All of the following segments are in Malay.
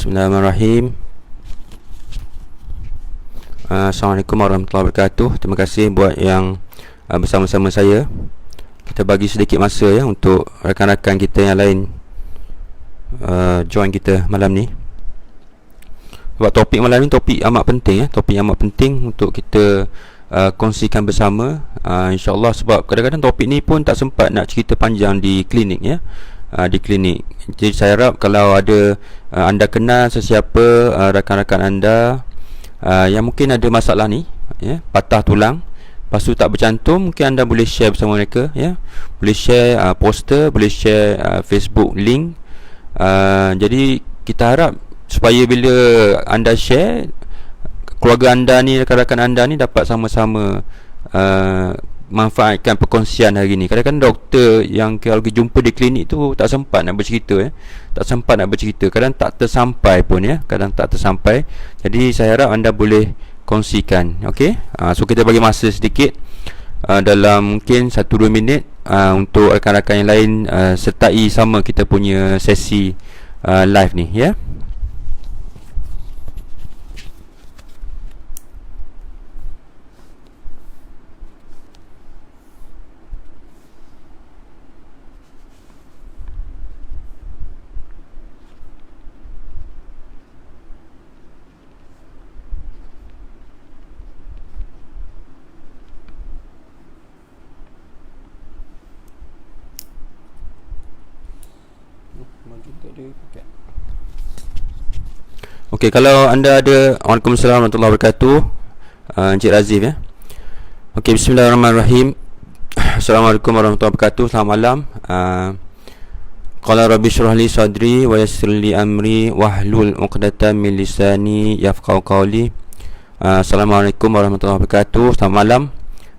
Bismillahirrahmanirrahim. Assalamualaikum warahmatullahi wabarakatuh. Terima kasih buat yang bersama-sama saya. Kita bagi sedikit masa ya untuk rakan-rakan kita yang lain join kita malam ni. Sebab topik malam ni topik amat penting ya, topik amat penting untuk kita kongsikan bersama, insya-Allah. Sebab kadang-kadang topik ni pun tak sempat nak cerita panjang di klinik ya. Di klinik. Jadi saya harap kalau ada anda kenal sesiapa rakan-rakan anda yang mungkin ada masalah ni ya, patah tulang, lepas tu tak bercantum, mungkin anda boleh share bersama mereka ya. Boleh share poster, boleh share Facebook link. Jadi kita harap supaya bila anda share, keluarga anda ni, rakan-rakan anda ni dapat sama-sama manfaatkan perkongsian hari ni. Kadang-kadang doktor yang kalau jumpa di klinik tu tak sempat nak bercerita ya. Tak sempat nak bercerita, kadang tak tersampai pun ya, kadang tak tersampai. Jadi saya harap anda boleh kongsikan. Okey. So kita bagi masa sedikit dalam mungkin 1-2 minit untuk rakan-rakan yang lain sertai sama kita punya sesi live ni ya. Okey, kalau anda ada, Waalaikumsalam warahmatullahi wabarakatuh, Encik Razif ya. Okey, bismillahirrahmanirrahim. Assalamualaikum warahmatullahi wabarakatuh. Selamat malam. Qala rabbi shrah li sadri wa yassir li amri wahlul 'uqdatam min lisani yafqahu qawli. Assalamualaikum warahmatullahi wabarakatuh. Selamat malam.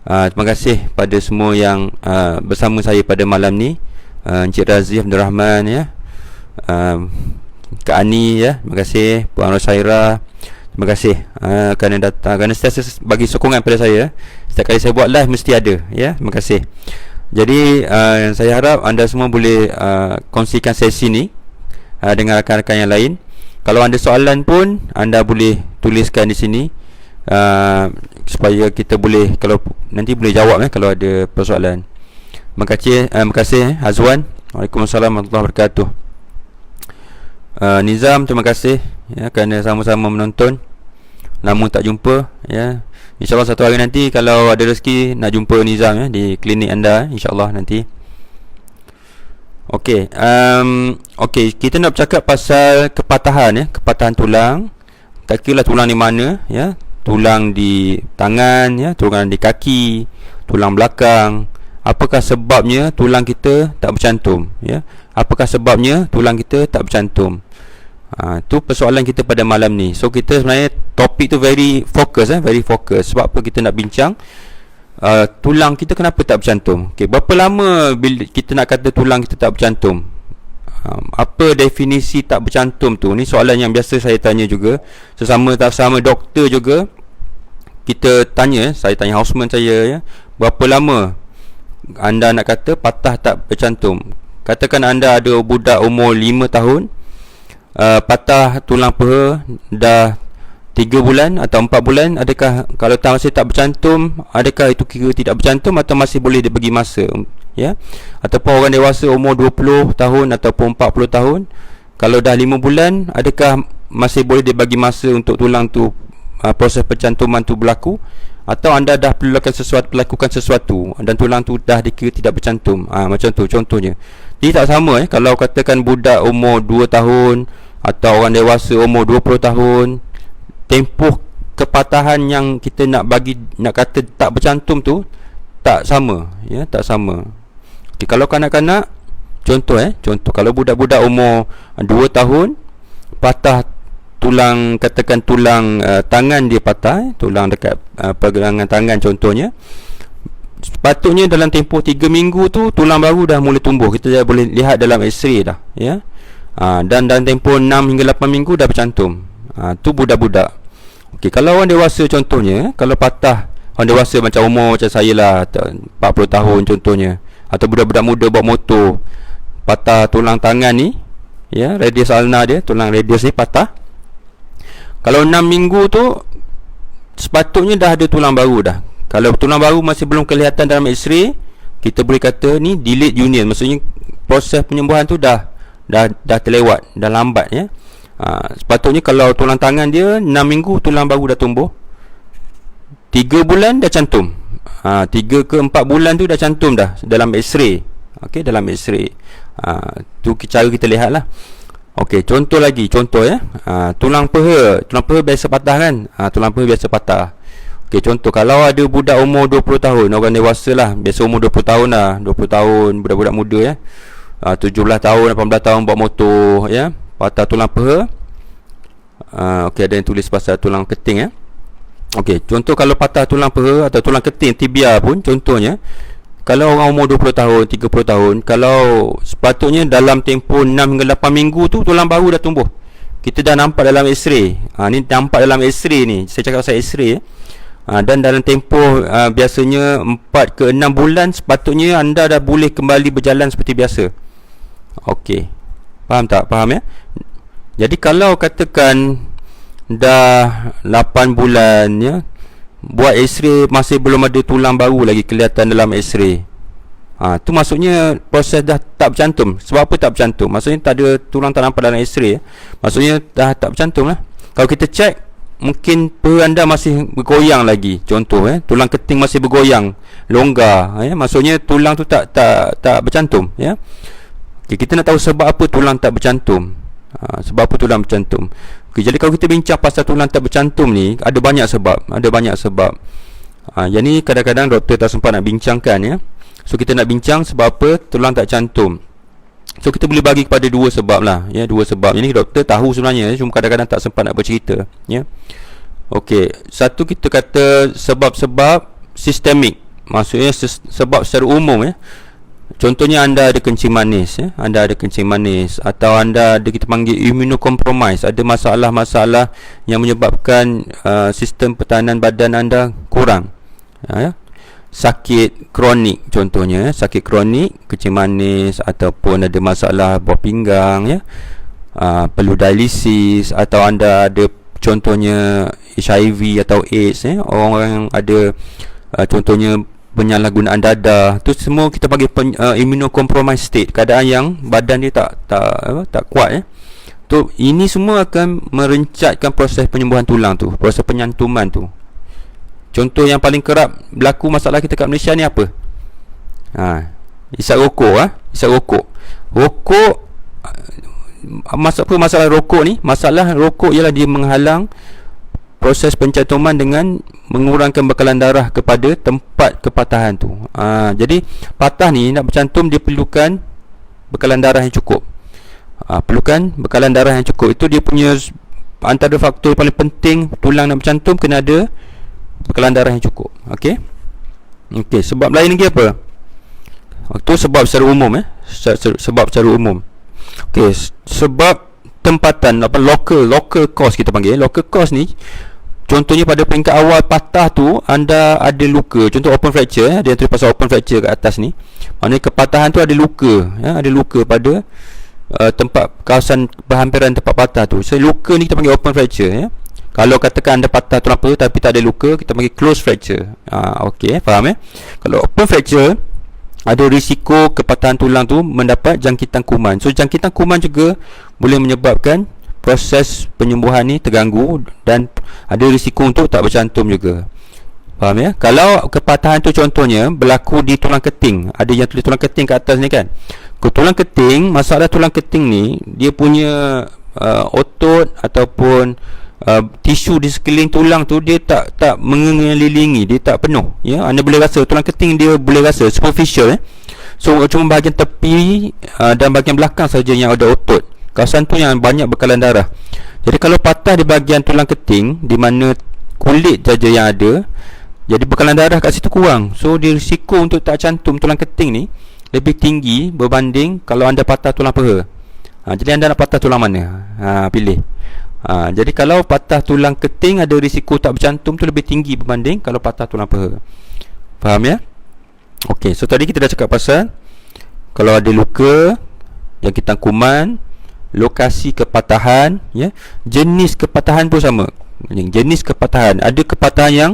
Terima kasih pada semua yang bersama saya pada malam ni. Encik Razif Abdul Rahman ya. Kak Ani ya, terima kasih. Puan Rosaira, terima kasih kerana datang, kerana sentiasa bagi sokongan pada saya. Setiap kali saya buat live mesti ada ya. Terima kasih. Jadi saya harap anda semua boleh kongsikan sesi ni dengan rakan-rakan yang lain. Kalau ada soalan pun anda boleh tuliskan di sini supaya kita boleh, kalau nanti boleh jawab kalau ada persoalan. Terima kasih Azwan. Waalaikumsalam warahmatullahi wabarakatuh. Nizam, terima kasih ya kerana sama-sama menonton. Lama tak jumpa ya. InsyaAllah satu hari nanti kalau ada rezeki nak jumpa Nizam ya di klinik anda, InsyaAllah nanti. Okey, okey, kita nak bercakap pasal kepatahan ya, kepatahan tulang. Tak kira lah tulang di mana ya. Tulang di tangan ya, tulang di kaki, tulang belakang. Apakah sebabnya tulang kita tak bercantum ya? Apakah sebabnya tulang kita tak bercantum? Tu persoalan kita pada malam ni. So kita sebenarnya topik tu very fokus very fokus. Sebab apa kita nak bincang tulang kita kenapa tak bercantum? Okay, berapa lama bila kita nak kata tulang kita tak bercantum? Apa definisi tak bercantum tu? Ni soalan yang biasa saya tanya juga. Sesama doktor juga kita tanya, saya tanya houseman saya ya, berapa lama anda nak kata patah tak bercantum? Katakan anda ada budak umur 5 tahun, patah tulang paha dah 3 bulan atau 4 bulan. Adakah kalau masih tak bercantum, adakah itu kira tidak bercantum atau masih boleh dibagi masa ya? Ataupun orang dewasa umur 20 tahun ataupun 40 tahun, kalau dah 5 bulan, adakah masih boleh dibagi masa untuk tulang tu proses pencantuman tu berlaku? Atau anda dah melakukan sesuatu dan tulang tu dah dikira tidak bercantum? Macam tu contohnya. Jadi tak sama kalau katakan budak umur 2 tahun atau orang dewasa umur 20 tahun, tempoh kepatahan yang kita nak kata tak bercantum tu tak sama ya, tak sama. Okay, kalau kanak-kanak, contoh kalau budak-budak umur 2 tahun patah tulang, katakan tulang tangan dia patah, tulang dekat pergelangan tangan contohnya, sepatutnya dalam tempoh 3 minggu tu tulang baru dah mula tumbuh. Kita dah boleh lihat dalam x-ray dah ya. Dan dalam tempoh 6 hingga 8 minggu dah bercantum. Tu budak-budak. Okey, kalau orang dewasa contohnya, kalau patah orang dewasa macam umur macam saya lah, 40 tahun contohnya, atau budak-budak muda bawa motor, patah tulang tangan ni ya, radius ulna dia, tulang radius ni patah. Kalau 6 minggu tu sepatutnya dah ada tulang baru dah. Kalau tulang baru masih belum kelihatan dalam X-ray, kita boleh kata ni delayed union, maksudnya proses penyembuhan tu dah terlewat, dah lambat, ya. Sepatutnya kalau tulang tangan dia 6 minggu tulang baru dah tumbuh, 3 bulan dah cantum. 3 ke 4 bulan tu dah cantum dah dalam X-ray. Okey, dalam X-ray. Tu cara kita lihat lah. Okey, contoh lagi, ya. Tulang peha biasa patah kan? Tulang peha biasa patah. Okey, contoh kalau ada budak umur 20 tahun, orang dewasa lah, biasa umur 20 tahun lah, 20 tahun, budak-budak muda, ya. 17 tahun, 18 tahun bawa motor, ya. Patah tulang peha. Okey, ada yang tulis pasal tulang keting, ya. Okey, contoh kalau patah tulang peha atau tulang keting, tibia pun contohnya, kalau orang umur 20 tahun, 30 tahun, kalau sepatutnya dalam tempoh 6 hingga 8 minggu tu tulang baru dah tumbuh. Kita dah nampak dalam X-ray. Ni nampak dalam X-ray ni. Saya cakap pasal X-ray, ya. Dan dalam tempoh biasanya 4 ke 6 bulan sepatutnya anda dah boleh kembali berjalan seperti biasa. Okey. Faham tak? Faham, ya? Jadi kalau katakan dah 8 bulan, ya, buat X-ray masih belum ada tulang baru lagi kelihatan dalam X-ray, tu maksudnya proses dah tak bercantum. Sebab apa tak bercantum? Maksudnya tak ada tulang, tak nampak dalam X-ray, ya. Maksudnya dah tak bercantum lah. Kalau kita cek, mungkin peha anda masih bergoyang lagi. Contoh, tulang keting masih bergoyang, longgar, ya. Maksudnya tulang tu tak bercantum, ya. Okay, kita nak tahu sebab apa tulang tak bercantum. Sebab apa tulang bercantum. Okay, jadi kalau kita bincang pasal tulang tak bercantum ni, ada banyak sebab. Yang ni kadang-kadang doktor tak sempat nak bincangkan, ya. So kita nak bincang sebab apa tulang tak cantum. So kita boleh bagi kepada dua sebab lah, ya. Dua sebab. Ini doktor tahu sebenarnya, cuma kadang-kadang tak sempat nak bercerita, ya. Okey, satu kita kata sebab-sebab sistemik. Maksudnya sebab secara umum, ya. Contohnya anda ada kencing manis, ya. Anda ada kencing manis, atau anda ada, kita panggil immunocompromise, ada masalah-masalah yang menyebabkan sistem pertahanan badan anda kurang, ya. Sakit kronik contohnya, sakit kronik, kencing manis, ataupun ada masalah buah pinggang, ya. Perlu dialisis, atau anda ada contohnya HIV atau AIDS, ya. Orang yang ada contohnya penyalahgunaan dadah, tu semua kita panggil immunocompromised state, keadaan yang badan dia tak kuat, ya. Tu ini semua akan merencatkan proses penyembuhan tulang tu, proses penyantuman tu. Contoh yang paling kerap berlaku masalah kita kat Malaysia ni apa? Isap rokok, isap rokok. Masalah rokok ni, masalah rokok ialah dia menghalang proses pencantuman dengan mengurangkan bekalan darah kepada tempat kepatahan tu. Jadi patah ni nak bercantum, dia perlukan bekalan darah yang cukup. Perlukan bekalan darah yang cukup. Itu dia punya antara faktor paling penting. Tulang nak bercantum kena ada bekalan darah yang cukup. Okey. Sebab lain lagi apa? Itu sebab secara umum, sebab secara umum. Okey, sebab tempatan, local cause kita panggil. Local cause ni contohnya pada peringkat awal patah tu anda ada luka, contoh open fracture, ya. Dia tulis pasal open fracture kat atas ni. Maknanya kepatahan tu ada luka, ya. Ada luka pada tempat kawasan berhampiran tempat patah tu. So luka ni kita panggil open fracture, ya. Kalau katakan anda patah tulang peha tapi tak ada luka, kita panggil closed fracture. Okey, faham, ya. Kalau open fracture, ada risiko kepatahan tulang tu mendapat jangkitan kuman. So jangkitan kuman juga boleh menyebabkan proses penyembuhan ni terganggu dan ada risiko untuk tak bercantum juga. Faham, ya? Kalau kepatahan tu contohnya berlaku di tulang keting, ada yang tulis tulang keting kat atas ni kan. Tulang keting, masalah tulang keting ni, dia punya otot ataupun tisu di sekeliling tulang tu dia tak mengelilingi, dia tak penuh, ya. Anda boleh rasa tulang keting, dia boleh rasa superficial, ya. So cuma bahagian tepi dan bahagian belakang saja yang ada otot. Kawasan tu yang banyak bekalan darah. Jadi kalau patah di bahagian tulang keting, di mana kulit saja yang ada, jadi bekalan darah kat situ kurang. So dia risiko untuk tak cantum tulang keting ni lebih tinggi berbanding kalau anda patah tulang peha. Jadi anda nak patah tulang mana? Pilih. Jadi kalau patah tulang keting ada risiko tak bercantum tu lebih tinggi berbanding kalau patah tulang peha. Faham, ya? Okey, so tadi kita dah cakap pasal kalau ada luka, jangkitan kuman, lokasi kepatahan, ya, jenis kepatahan pun sama. Jenis kepatahan, ada kepatahan yang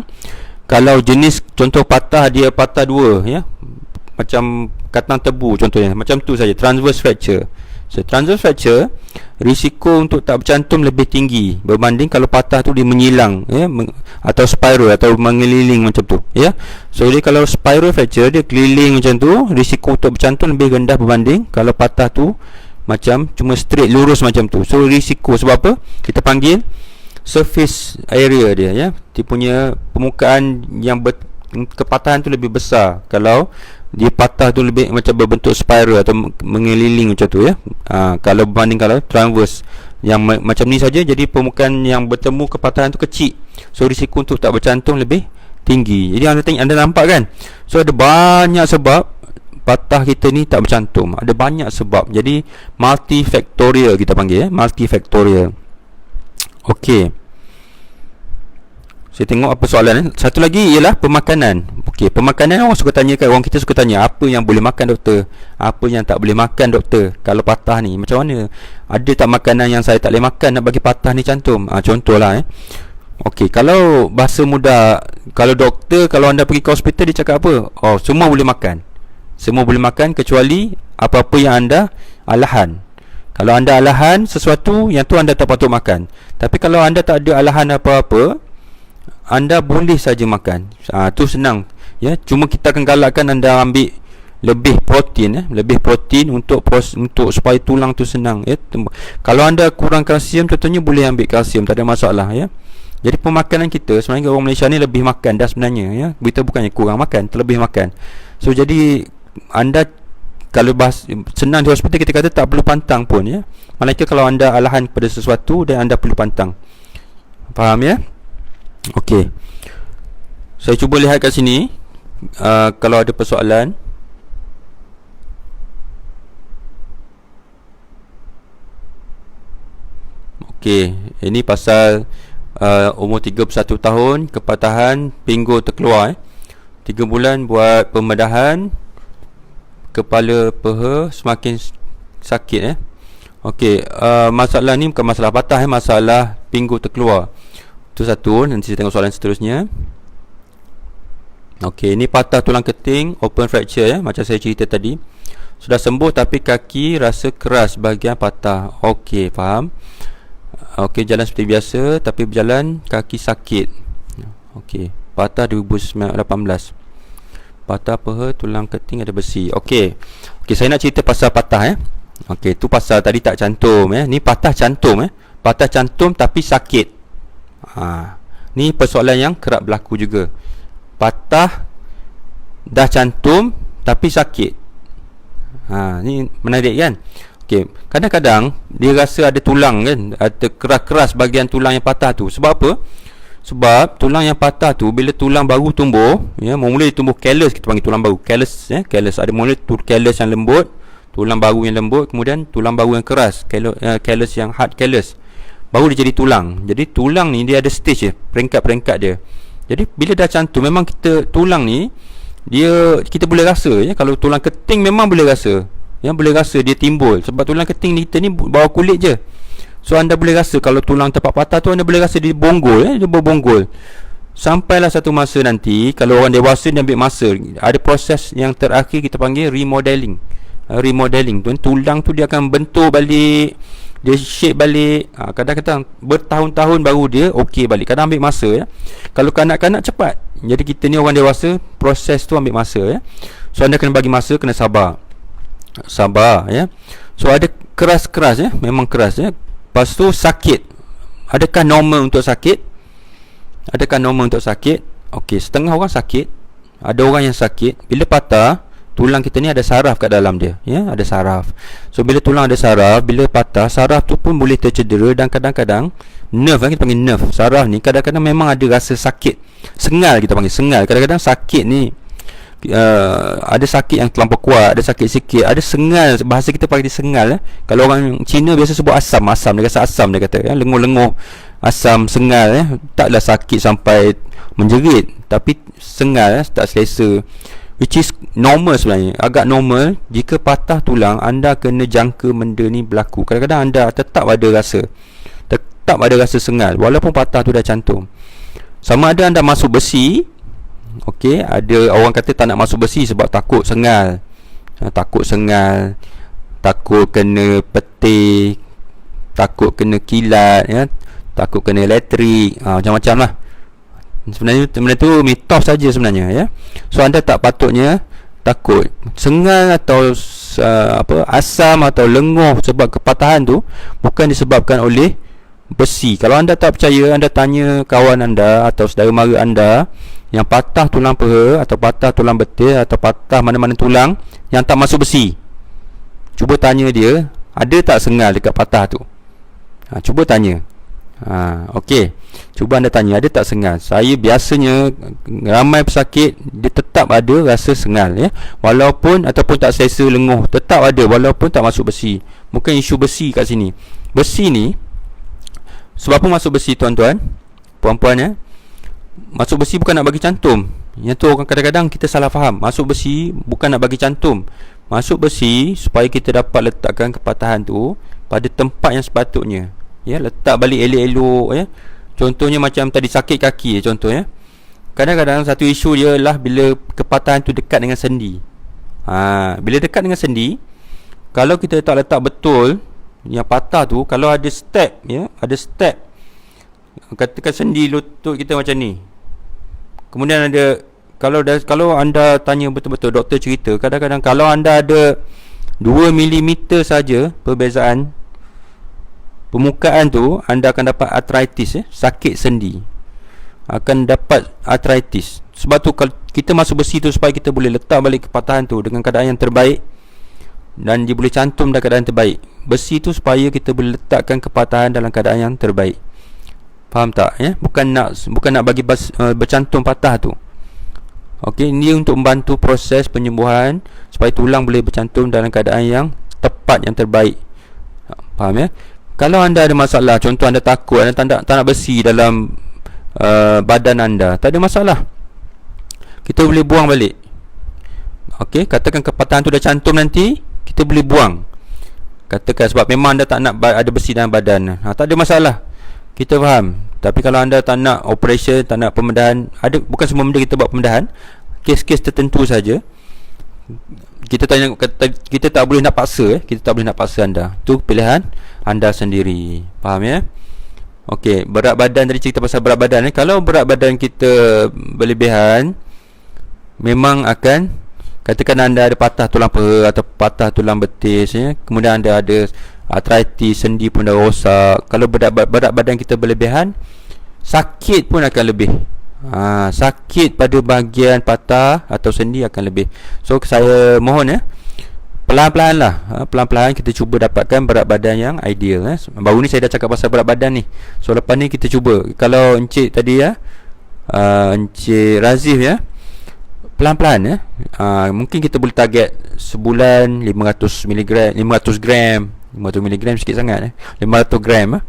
kalau jenis contoh patah dia patah dua, ya, macam katang tebu contohnya, macam tu saja, transverse fracture. So transverse fracture risiko untuk tak bercantum lebih tinggi berbanding kalau patah tu dia menyilang, ya, atau spiral atau mengeliling macam tu, ya. So dia kalau spiral fracture dia keliling macam tu, risiko untuk bercantum lebih rendah berbanding kalau patah tu macam cuma straight lurus macam tu. So risiko sebab apa? Kita panggil surface area dia, ya. Dia punya permukaan yang kepatahan tu lebih besar kalau dia patah tu lebih macam berbentuk spiral atau mengeliling macam tu, ya. Kalau berbanding kalau transverse yang macam ni saja, jadi permukaan yang bertemu kepatahan tu kecil, so risiko untuk tak bercantum lebih tinggi. Jadi anda nampak kan, so ada banyak sebab patah kita ni tak bercantum, ada banyak sebab. Jadi multifactorial kita panggil, ya, multifactorial. Okey, saya tengok apa soalan. Satu lagi ialah pemakanan. Okey, pemakanan orang suka tanya kan, orang kita suka tanya apa yang boleh makan doktor, apa yang tak boleh makan doktor kalau patah ni, macam mana? Ada tak makanan yang saya tak boleh makan nak bagi patah ni cantum? Contohlah, okey, kalau bahasa mudah, kalau doktor, kalau anda pergi ke hospital dia cakap apa? Oh, semua boleh makan. Semua boleh makan kecuali apa-apa yang anda alahan. Kalau anda alahan sesuatu, yang tu anda tak patut makan. Tapi kalau anda tak ada alahan apa-apa, anda boleh saja makan. Tu senang, ya. Cuma kita akan galakkan anda ambil lebih protein, lebih protein untuk supaya tulang tu senang, ya. Kalau anda kurang kalsium contohnya, boleh ambil kalsium, tak ada masalah, ya. Jadi pemakanan kita sebenarnya orang Malaysia ni lebih makan dah sebenarnya, ya. Kita bukannya kurang makan, terlebih makan. So jadi anda kalau senang di hospital kita kata tak perlu pantang pun, ya. Malaikat kalau anda alahan pada sesuatu dan anda perlu pantang. Faham, ya? Okey, saya cuba lihat kat sini, kalau ada persoalan. Okey, ini pasal umur 31 tahun, kepatahan pinggul terkeluar, 3 bulan buat pembedahan, kepala peha semakin sakit, Okey, masalah ni bukan masalah patah, masalah pinggul terkeluar. Itu satu. Nanti saya tengok soalan seterusnya. Okey, ini patah tulang keting, open fracture, macam saya cerita tadi. Sudah sembuh tapi kaki rasa keras bahagian patah. Okey, faham. Okey, jalan seperti biasa tapi berjalan kaki sakit. Okey, patah 2018. Patah peha tulang keting ada besi. Okey, saya nak cerita pasal patah, Okey, tu pasal tadi tak cantum, Ni patah cantum, Patah cantum tapi sakit. Ni persoalan yang kerap berlaku juga. Patah dah cantum tapi sakit. Ni menarik kan? Okey, kadang-kadang dia rasa ada tulang kan, ada keras-keras bahagian tulang yang patah tu. Sebab apa? Sebab tulang yang patah tu bila tulang baru tumbuh, mula tumbuh callus, kita panggil tulang baru callus, callus. Ada mula callus yang lembut, tulang baru yang lembut, kemudian tulang baru yang keras, callus yang hard callus, baru dia jadi tulang. Jadi tulang ni dia ada stage peringkat-peringkat dia. Jadi bila dah cantum, memang tulang ni kita boleh rasa, Kalau tulang keting memang boleh rasa, boleh rasa dia timbul. Sebab tulang keting ni kita ni bawah kulit je. So anda boleh rasa kalau tulang tempat patah tu, anda boleh rasa dia bonggol, dia berbonggol. Sampailah satu masa nanti, kalau orang dewasa dia ambil masa, ada proses yang terakhir kita panggil remodeling. Remodeling tu, tulang tu dia akan bentuk balik, dia shape balik. Kadang-kadang bertahun-tahun baru dia okey balik. Kadang ambil masa, Kalau kanak-kanak cepat. Jadi kita ni orang dewasa, proses tu ambil masa, So anda kena bagi masa, kena sabar. So ada keras-keras, memang keras, Lepas tu sakit. Adakah normal untuk sakit? Okey, setengah orang sakit. Ada orang yang sakit bila patah tulang kita ni ada saraf kat dalam dia, ada saraf. So bila tulang ada saraf, bila patah, saraf tu pun boleh tercedera. Dan kadang-kadang nerve, kita panggil nerve, saraf ni kadang-kadang memang ada rasa sakit, sengal, kita panggil sengal. Kadang-kadang sakit ni ada sakit yang terlampau kuat, ada sakit sikit, ada sengal. Bahasa kita panggil sengal, Kalau orang Cina biasa sebut asam. Dia rasa asam, dia kata, lenguh-lenguh, asam, sengal, Taklah sakit sampai menjerit, tapi sengal, tak selesa. which is normal sebenarnya, agak normal. Jika patah tulang, anda kena jangka benda ni berlaku. Kadang-kadang anda tetap ada rasa sengal walaupun patah tu dah cantum. Sama ada anda masuk besi, okey, ada orang kata tak nak masuk besi sebab takut sengal, takut kena petir, takut kena kilat, ya, takut kena elektrik, macam-macam lah. Sebenarnya benda tu mitos saja sebenarnya, ya. So anda tak patutnya takut. Sengal atau asam atau lenguh sebab kepatahan tu bukan disebabkan oleh besi. Kalau anda tak percaya, anda tanya kawan anda atau saudara mara anda yang patah tulang peha atau patah tulang betis atau patah mana-mana tulang yang tak masuk besi. Cuba tanya dia, ada tak sengal dekat patah tu? Cuba tanya. Okey. Cuba anda tanya, ada tak sengal? Saya biasanya ramai pesakit dia tetap ada rasa sengal, ya. Walaupun ataupun tak selesa lenguh, tetap ada walaupun tak masuk besi. Bukan isu besi kat sini. Besi ni sebab apa masuk besi, tuan-tuan, puan-puan, ya? Masuk besi bukan nak bagi cantum. Yang tu orang kadang-kadang kita salah faham. Masuk besi bukan nak bagi cantum. Masuk besi supaya kita dapat letakkan kepatahan tu pada tempat yang sepatutnya. Ya, letak balik elok-elok, ya. Contohnya macam tadi sakit kaki, contoh, ya. Kadang-kadang satu isu dia lah bila kepatahan tu dekat dengan sendi. Bila dekat dengan sendi, kalau kita tak letak betul yang patah tu, kalau ada step, ya, ada step, katakan sendi lutut kita macam ni. Kemudian ada, kalau anda tanya betul-betul, doktor cerita, kadang-kadang kalau anda ada 2 mm saja perbezaan permukaan tu, anda akan dapat arthritis, ya, sakit sendi, akan dapat arthritis. Sebab tu kalau kita masuk besi tu supaya kita boleh letak balik kepatahan tu dengan keadaan yang terbaik dan dia boleh cantum dalam keadaan terbaik. Besi tu supaya kita boleh letakkan kepatahan dalam keadaan yang terbaik. Faham tak, ya? Bukan nak bagi bercantum patah tu. Okey, ini untuk membantu proses penyembuhan supaya tulang boleh bercantum dalam keadaan yang tepat, yang terbaik. Faham, ya? Kalau anda ada masalah, contoh anda takut, anda tak nak besi dalam badan anda, tak ada masalah, kita boleh buang balik. Okey, katakan kepatahan tu dah cantum, nanti kita boleh buang. Katakan sebab memang anda tak nak ada besi dalam badan, tak ada masalah, kita faham. Tapi kalau anda tak nak operation, tak nak pembedahan, bukan semua benda kita buat pembedahan, kes-kes tertentu saja kita tak boleh nak paksa, kita tak boleh nak paksa anda. Tu pilihan anda sendiri. Faham, ya? Okey, berat badan, tadi cerita pasal berat badan, kalau berat badan kita berlebihan, memang akan, katakan anda ada patah tulang peha atau patah tulang betis, ya, kemudian anda ada arthritis, sendi pun dah rosak. Kalau berat badan kita berlebihan, sakit pun akan lebih. Sakit pada bahagian patah atau sendi akan lebih. So saya mohon, ya, pelan-pelan lah, pelan-pelan kita cuba dapatkan berat badan yang ideal, ya. Baru ni saya dah cakap pasal berat badan ni. So lepas ni kita cuba, kalau Encik tadi, ya, Encik Razif, ya, pelan-pelan, ya, mungkin kita boleh target sebulan 500 gram 500 mg sikit sangat, 500 gram,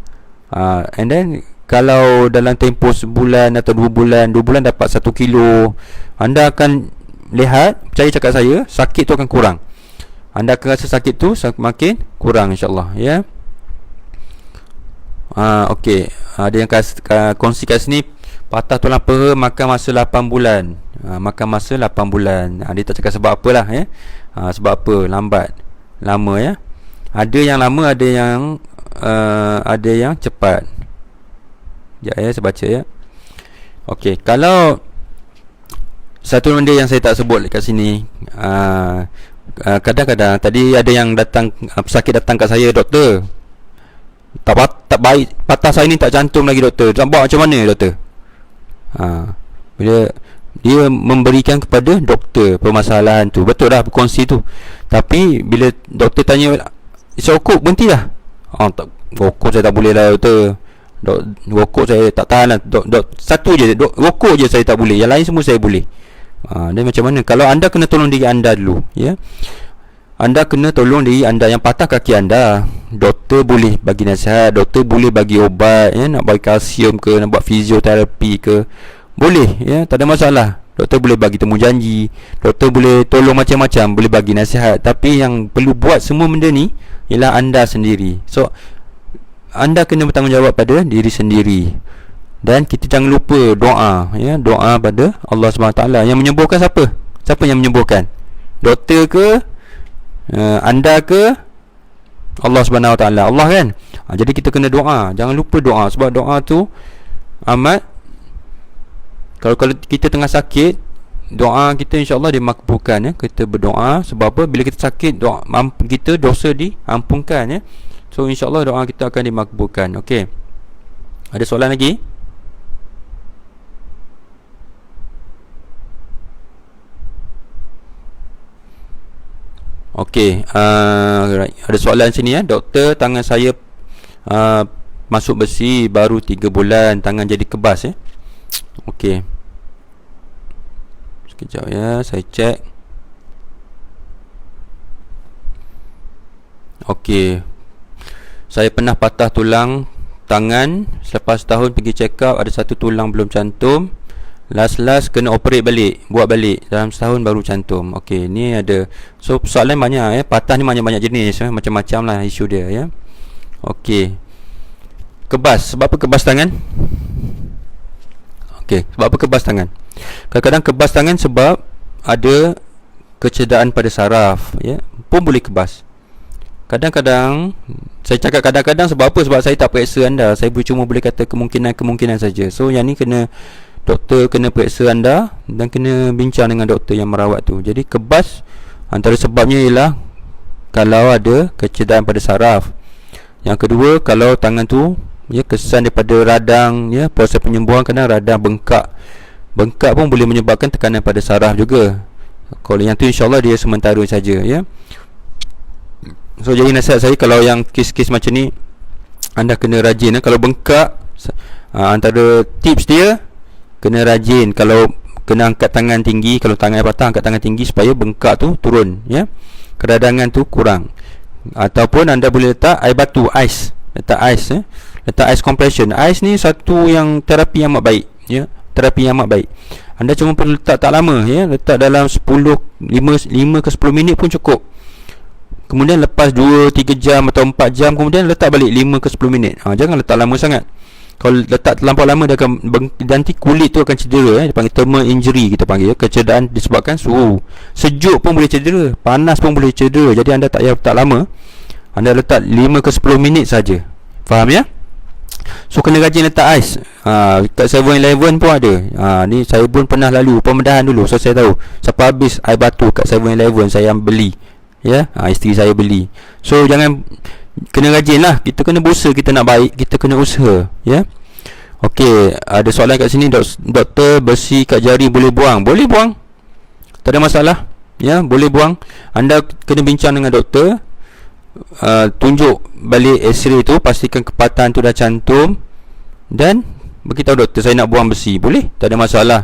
and then kalau dalam tempoh sebulan atau 2 bulan dapat 1 kilo, anda akan lihat, percaya cakap saya, sakit tu akan kurang. Anda akan rasa sakit tu makin kurang, insyaAllah, ya. Okey, ada yang kongsi kat sini, patah tulang peha makan masa 8 bulan. Makan masa 8 bulan. Dia tak cakap sebab apalah, ya. Sebab apa lama, ya. Ada yang lama, ada yang cepat. Sekejap, ya, saya baca, ya. Okey, kalau satu benda yang saya tak sebut kat sini, kadang-kadang tadi ada yang datang, pesakit datang kat saya, doktor, tak baik, patah saya ni tak cantum lagi, doktor, tak buat macam mana, doktor? Bila dia memberikan kepada doktor permasalahan tu, betul dah berkongsi tu, tapi bila doktor tanya, rokok berhenti dah? Rokok saya tak boleh lah, doktor. Rokok saya tak tahan lah, satu je, rokok je saya tak boleh, yang lain semua saya boleh. Dan macam mana? Kalau anda kena tolong diri anda dulu, ya. Anda kena tolong diri anda. Yang patah kaki anda, doktor boleh bagi nasihat, doktor boleh bagi ubat, ya, nak bagi kalsium ke, nak buat fizioterapi ke, boleh, ya, tak ada masalah. Doktor boleh bagi temu janji, doktor boleh tolong macam-macam, boleh bagi nasihat. Tapi yang perlu buat semua benda ni ialah anda sendiri. So anda kena bertanggungjawab pada diri sendiri. Dan kita jangan lupa doa, ya, doa pada Allah SWT. Yang menyembuhkan siapa? Siapa yang menyembuhkan? Doktor ke? Anda ke? Allah SWT. Allah kan? Jadi kita kena doa. Jangan lupa doa. Sebab doa tu amat, kalau kita tengah sakit, doa kita insya-Allah dimakbulkan, ya. Kita berdoa sebab apa? Bila kita sakit, doa kita dosa diampunkan, ya. So insya-Allah doa kita akan dimakbulkan. Okey. Ada soalan lagi? Okey, ada soalan sini, ya. Doktor, tangan saya masuk besi baru 3 bulan, tangan jadi kebas, ya. Okey. Sekejap, ya, saya cek. Okey. Saya pernah patah tulang tangan. Selepas tahun pergi check up, ada satu tulang belum cantum. Last kena operate balik, buat balik. Dalam setahun baru cantum. Okey, ni ada. So soalan banyak, ya. Patah ni banyak-banyak jenis, ya. Macam-macam lah isu dia, ya. Okey. Kebas. Sebab apa kebas tangan? Okey, sebab apa kebas tangan? Kadang-kadang kebas tangan sebab ada kecederaan pada saraf, ya. Pun boleh kebas. Kadang-kadang, saya cakap kadang-kadang sebab apa? Sebab saya tak periksa anda. Saya cuma boleh kata kemungkinan-kemungkinan saja. So yang ni kena, doktor kena periksa anda dan kena bincang dengan doktor yang merawat tu. Jadi kebas, antara sebabnya ialah kalau ada kecederaan pada saraf. Yang kedua, kalau tangan tu, ya, kesan daripada radang, ya, proses penyembuhan, kadang radang bengkak. Bengkak pun boleh menyebabkan tekanan pada saraf juga. Kalau yang tu insya-Allah dia sementara saja, ya. So jadi nasihat saya, kalau yang kes-kes macam ni, anda kena rajin, ya. Kalau bengkak, antara tips dia, kena rajin. Kalau kena angkat tangan tinggi, kalau tangan patah, angkat tangan tinggi supaya bengkak tu turun, ya. Keradangan tu kurang. Ataupun anda boleh letak air batu, ais. Letak ais, ya. Letak ice compression. Ais ni satu yang terapi yang amat baik, ya. Terapi yang amat baik. Anda cuma perlu letak tak lama, ya. Letak dalam 5 ke 10 minit pun cukup. Kemudian lepas 2-3 jam atau 4 jam, kemudian letak balik 5 ke 10 minit. Jangan letak lama sangat. Kalau letak terlampau lama, dia akan nanti kulit tu akan cedera, ya. Dia panggil thermal injury, kita panggil, ya. Kecederaan disebabkan suhu. Sejuk pun boleh cedera, panas pun boleh cedera. Jadi anda tak payah letak lama. Anda letak 5 ke 10 minit saja. Faham, ya? So kena rajin letak ais. Kat 7-Eleven pun ada. Ni saya pun pernah lalu pembedahan dulu. So saya tahu siapa habis air batu kat 7-Eleven, saya beli, ya. Isteri saya beli. So jangan, kena rajin lah. Kita kena berusaha, kita nak baik, kita kena usaha, ya. Okey, ada soalan kat sini. Doktor, besi kat jari boleh buang? Boleh buang, tak ada masalah, ya. Boleh buang. Anda kena bincang dengan doktor. Tunjuk balik X-ray tu, pastikan kepatahan tu dah cantum, dan beritahu doktor, saya nak buang besi. Boleh, tak ada masalah.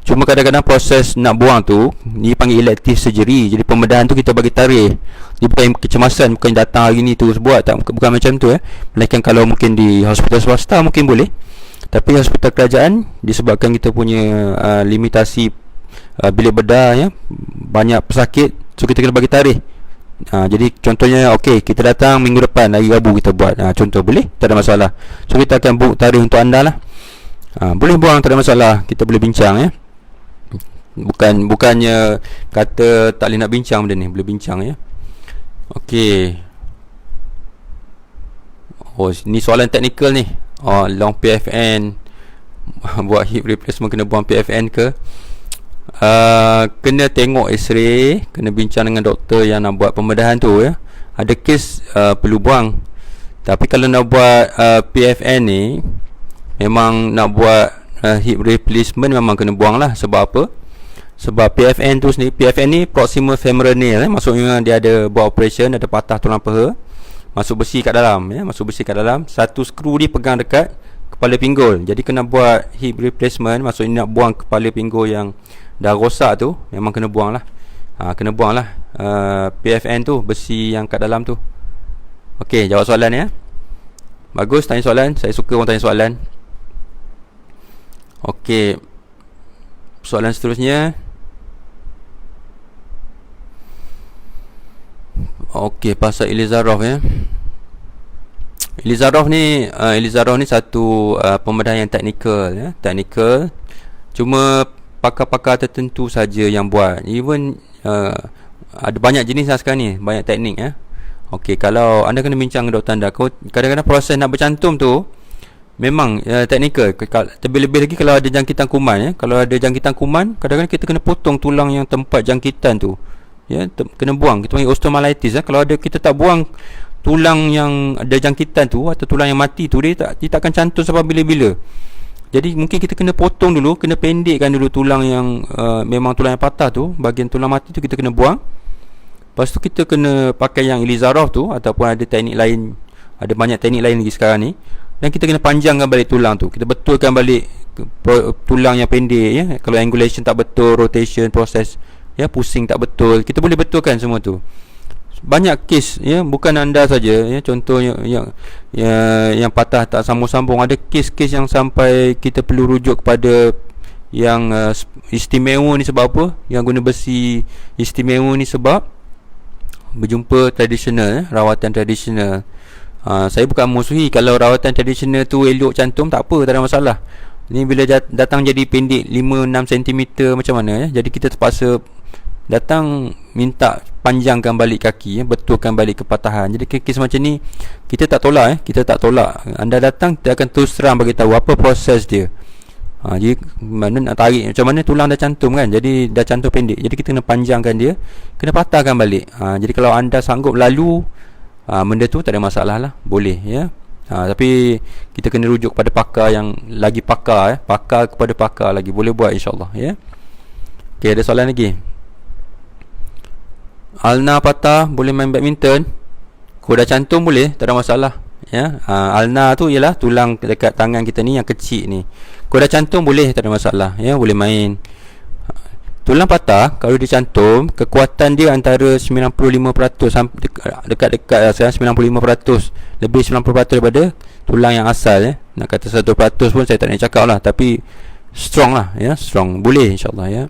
Cuma kadang-kadang proses nak buang tu, ni panggil elective surgery. Jadi pembedahan tu kita bagi tarikh. Dia bukan kecemasan, bukan datang hari ni terus buat, tak, bukan macam tu, ya. Melainkan kalau mungkin di hospital swasta mungkin boleh, tapi hospital kerajaan, disebabkan kita punya limitasi bilik bedah, ya, banyak pesakit, so kita kena bagi tarikh. Jadi contohnya, okey, kita datang minggu depan, hari Rabu kita buat, contoh, boleh, tak ada masalah. So kita akan book tarikh untuk anda lah. Boleh buang, tak ada masalah. Kita boleh bincang, ya. Bukannya kata tak boleh nak bincang benda ni, boleh bincang, ya. Okey. Oh, ni soalan teknikal ni. Long PFN buat hip replacement kena buang PFN ke? Kena tengok X-ray, kena bincang dengan doktor yang nak buat pembedahan tu, ya. Ada kes perlu buang. Tapi kalau nak buat PFN ni, memang nak buat hip replacement, memang kena buang lah. Sebab apa? Sebab PFN tu sendiri, PFN ni proximal femoral nail, maksudnya dia ada buat operation, ada patah tulang paha, masuk besi kat dalam, ya. Masuk besi kat dalam, satu skru dia pegang dekat kepala pinggul. Jadi kena buat hip replacement, maksudnya nak buang kepala pinggul yang dah rosak tu, memang kena buang lah. Kena buang lah PFN tu, besi yang kat dalam tu. Okey, jawab soalan, ya. Bagus, tanya soalan. Saya suka orang tanya soalan. Okey, Soalan seterusnya. Okey, pasal Elizarov ya. Elizarov ni satu pembedahan yang teknikal ya, teknikal. Cuma pakar-pakar tertentu saja yang buat. Even ada banyak jenis lah sekarang ni, banyak teknik ya. Okey, kalau anda kena bincang dengan doktor anda, kadang-kadang proses nak bercantum tu memang teknikal. Terlebih-lebih lagi kalau ada jangkitan kuman ya. Kalau ada jangkitan kuman, kadang-kadang kita kena potong tulang yang tempat jangkitan tu. Ya, kena buang. Kita panggil osteomyelitis ya. Kalau ada kita tak buang tulang yang ada jangkitan tu atau tulang yang mati tu, dia tak akan cantum sampai bila-bila. Jadi mungkin kita kena potong dulu, kena pendekkan dulu tulang yang memang tulang yang patah tu, bahagian tulang mati tu kita kena buang. Lepas tu kita kena pakai yang Elizarov tu, ataupun ada teknik lain, ada banyak teknik lain lagi sekarang ni. Dan kita kena panjangkan balik tulang tu, kita betulkan balik tulang yang pendek ya. Kalau angulation tak betul, rotation proses ya, pusing tak betul, kita boleh betulkan semua tu. Banyak kes ya, bukan anda saja ya, contoh yang patah tak sambung-sambung, ada kes-kes yang sampai kita perlu rujuk kepada yang istimewa ni. Sebab apa? Yang guna besi istimewa ni sebab berjumpa tradisional rawatan tradisional. Saya bukan musuhi kalau rawatan tradisional tu elok cantum, tak apa, tak ada masalah. Ni bila datang jadi pendek 5-6 cm macam mana ya, jadi kita terpaksa datang minta panjangkan balik kaki ya, betulkan balik kepatahan. Jadi kes macam ni kita tak tolak kita tak tolak. Anda datang, kita akan terus terang bagi tahu apa proses dia. Jadi mana nak tarik, macam mana tulang dah cantum kan, jadi dah cantum pendek, jadi kita kena panjangkan dia, kena patahkan balik. Jadi kalau anda sanggup lalu benda tu, tak ada masalah lah, boleh ya. Tapi kita kena rujuk pada pakar yang lagi pakar pakar kepada pakar lagi, boleh buat insyaAllah ya. Okay, ada soalan lagi? Alna patah, boleh main badminton? Kau dah cantum boleh, tak ada masalah ya. Alna tu ialah tulang dekat tangan kita ni yang kecil ni. Kau dah cantum boleh, tak ada masalah ya, boleh main. Tulang patah kalau dia cantum, kekuatan dia antara 95% dekat-dekat sekarang 95%, lebih 90% daripada tulang yang asal ya. Nak kata 100% pun saya tak nak cakap lah, tapi strong lah ya, strong, boleh insyaAllah ya.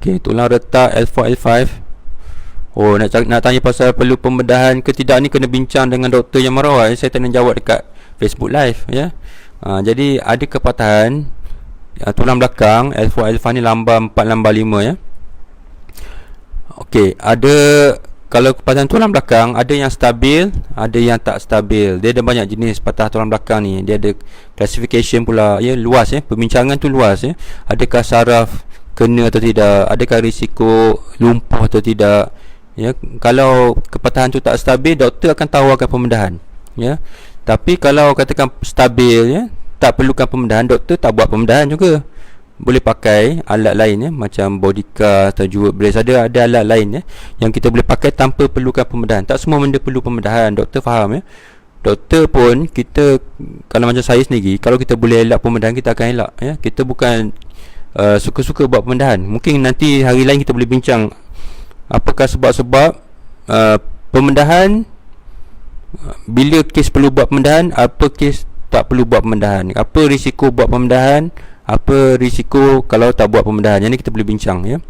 Okay, tulang retak L4 L5. Oh, nak tanya pasal perlu pembedahan ke tidak ni, kena bincang dengan doktor yang merawat. Saya tak nak jawab dekat Facebook live ya. Jadi ada kepatahan tulang belakang L4 L5 ni lambang 4 lambang 5 ya. Okey, ada kalau kepatahan tulang belakang ada yang stabil, ada yang tak stabil. Dia ada banyak jenis patah tulang belakang ni. Dia ada classification pula ya, luas ya. Perbincangan tu luas ya. Adakah saraf kena atau tidak, adakah risiko lumpuh atau tidak ya. Kalau kepatahan tu tak stabil, doktor akan tawarkan pembedahan ya. Tapi kalau katakan stabil ya, tak perlukan pembedahan, doktor tak buat pembedahan juga. Boleh pakai alat lain ya, macam bodyguard atau jewel brace. Ada alat lain ya yang kita boleh pakai tanpa perlukan pembedahan. Tak semua benda perlu pembedahan, doktor faham ya. Doktor pun, kita kalau macam saya sendiri, kalau kita boleh elak pembedahan, kita akan elak ya. Kita bukan suka-suka buat pembedahan. Mungkin nanti hari lain kita boleh bincang apakah sebab-sebab pembedahan, bila kes perlu buat pembedahan, apa kes tak perlu buat pembedahan, apa risiko buat pembedahan, apa risiko kalau tak buat pembedahan. Yang ni kita boleh bincang ya.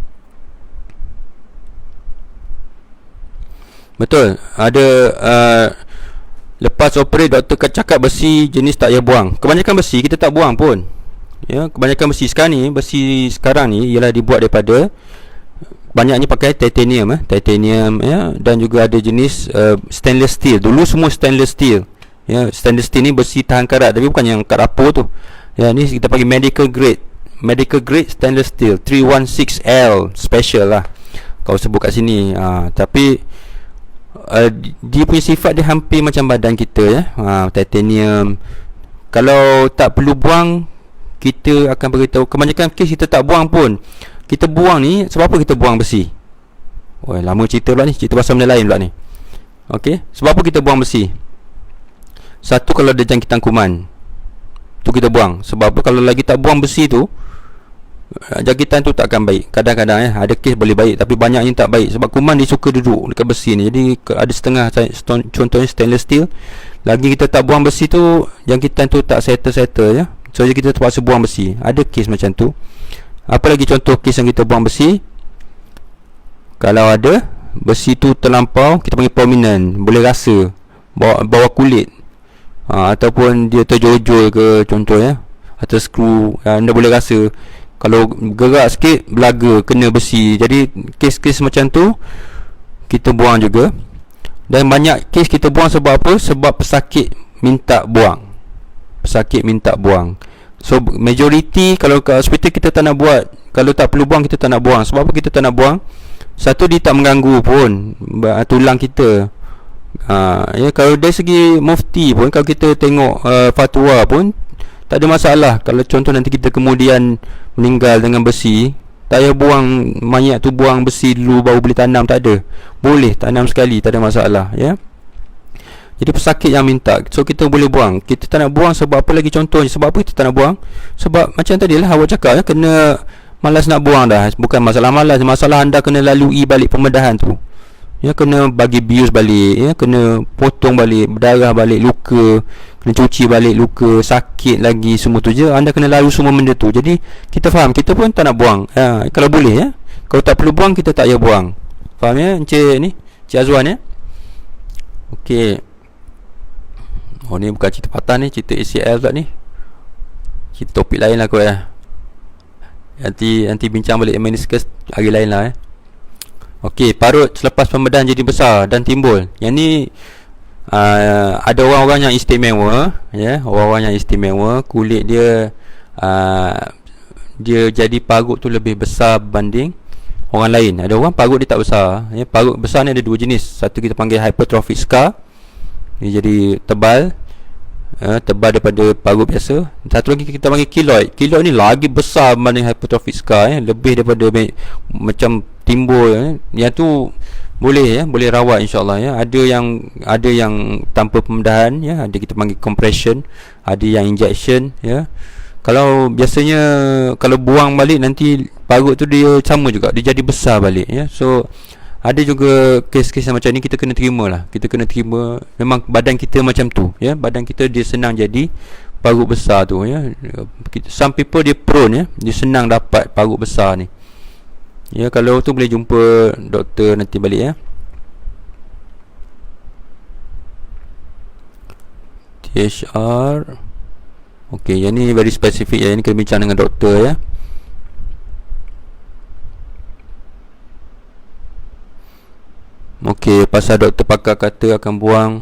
Betul. Ada lepas operate doktor cakap besi jenis tak payah buang. Kebanyakan besi kita tak buang pun ya. Kebanyakan besi sekarang ni ialah dibuat daripada, banyaknya pakai titanium ya, dan juga ada jenis stainless steel. Dulu semua stainless steel ya. Stainless steel ni besi tahan karat, tapi bukan yang kat dapur tu ya. Ni kita panggil medical grade stainless steel 316L special lah kau sebut kat sini. Tapi dia punya sifat dia hampir macam badan kita ya. Titanium. Kalau tak perlu buang, kita akan beritahu. Kebanyakan kes kita tak buang pun. Kita buang ni, sebab apa kita buang besi? Oh, lama cerita pula ni, cerita pasal benda lain pula ni. Okey, sebab apa kita buang besi? Satu, kalau ada jangkitan kuman, tu kita buang. Sebab apa? Kalau lagi tak buang besi tu, jangkitan tu tak akan baik. Kadang-kadang ada kes boleh baik, tapi banyaknya tak baik. Sebab kuman dia suka duduk dekat besi ni. Jadi ada setengah, contohnya stainless steel, lagi kita tak buang besi tu, jangkitan tu tak settle ya. So kita terpaksa buang besi. Ada kes macam tu. Apa lagi contoh kes yang kita buang besi? Kalau ada besi tu terlampau, kita panggil prominent, boleh rasa bawah kulit, ataupun dia terjojol ke contoh ya, atau skru, anda boleh rasa kalau gerak sikit belaga kena besi. Jadi kes-kes macam tu kita buang juga. Dan banyak kes kita buang sebab apa? Sebab pesakit minta buang. Pesakit minta buang. So majority kalau kat hospital kita tak nak buat, kalau tak perlu buang kita tak nak buang. Sebab apa kita tak nak buang? Satu, dia tak mengganggu pun tulang kita. Ya, kalau dari segi mufti pun, kalau kita tengok fatwa pun tak ada masalah. Kalau contoh nanti kita kemudian meninggal dengan besi, tak payah buang mayat tu, buang besi dulu baru boleh tanam, tak ada. Boleh tanam sekali, tak ada masalah ya. Jadi pesakit yang minta, so kita boleh buang. Kita tak nak buang sebab apa lagi contohnya? Sebab apa kita tak nak buang? Sebab macam tadilah awak cakap ya, kena malas nak buang dah. Bukan masalah malas, masalah anda kena lalui balik pembedahan tu. Ya, kena bagi bius balik ya, kena potong balik, berdarah balik, luka, kena cuci balik luka, sakit lagi, semua tu je anda kena lalu semua benda tu. Jadi kita faham, kita pun tak nak buang ya, kalau boleh ya. Kalau tak perlu buang, kita tak payah buang. Faham ya Encik ni, Cik Azwan ya. Okey. Oh ni bukan cerita patah ni, cerita ACL tak ni. Cerita topik lain lah kot ya. Nanti bincang balik meniscus hari lain lah Okey, parut selepas pembedahan jadi besar dan timbul. Yang ni ada orang-orang yang istimewa ya, orang-orang yang istimewa, kulit dia dia jadi parut tu lebih besar berbanding orang lain. Ada orang parut dia tak besar ya. Parut besar ni ada dua jenis. Satu kita panggil hypertrophic scar, dia jadi tebal, tebal daripada parut biasa. Satu lagi kita panggil keloid. Keloid ni lagi besar berbanding hypertrophic scar ya, lebih daripada macam timbul ya. Yang tu boleh ya, boleh rawat insya-Allah ya. Ada yang tanpa pembedahan ya, ada kita panggil compression, ada yang injection ya. Kalau biasanya kalau buang balik nanti parut tu dia sama juga, dia jadi besar balik ya. So ada juga kes-kes macam ni, kita kena terima lah. Kita kena terima, memang badan kita macam tu ya. Badan kita dia senang jadi parut besar tu ya. Some people dia prone ya, dia senang dapat parut besar ni ya. Kalau tu boleh jumpa doktor nanti balik ya. THR. Okey, yang ni very specific ya. Ini kena bincang dengan doktor ya. Okey, pasal doktor pakar kata akan buang.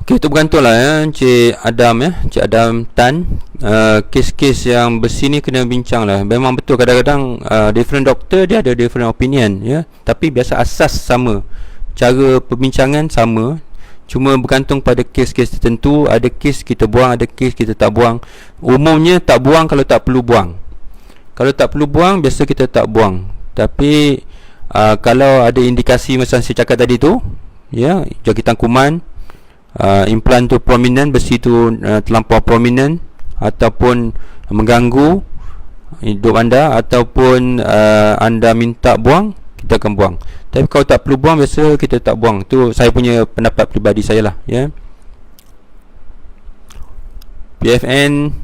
Okey, itu bergantung lah ya Encik Adam ya, Encik Adam Tan. Kes-kes yang besi ni kena bincang lah. Memang betul kadang-kadang different doktor dia ada different opinion ya. Tapi biasa asas sama, cara perbincangan sama, cuma bergantung pada kes-kes tertentu. Ada kes kita buang, ada kes kita tak buang. Umumnya tak buang kalau tak perlu buang. Kalau tak perlu buang, biasa kita tak buang. Tapi kalau ada indikasi macam saya cakap tadi tu ya, jangkitan kuman, implan tu prominent, besi tu terlampau prominent, ataupun mengganggu hidup anda, ataupun anda minta buang, kita akan buang. Tapi kalau tak perlu buang, biasa kita tak buang. Tu saya punya pendapat peribadi saya lah ya. PFN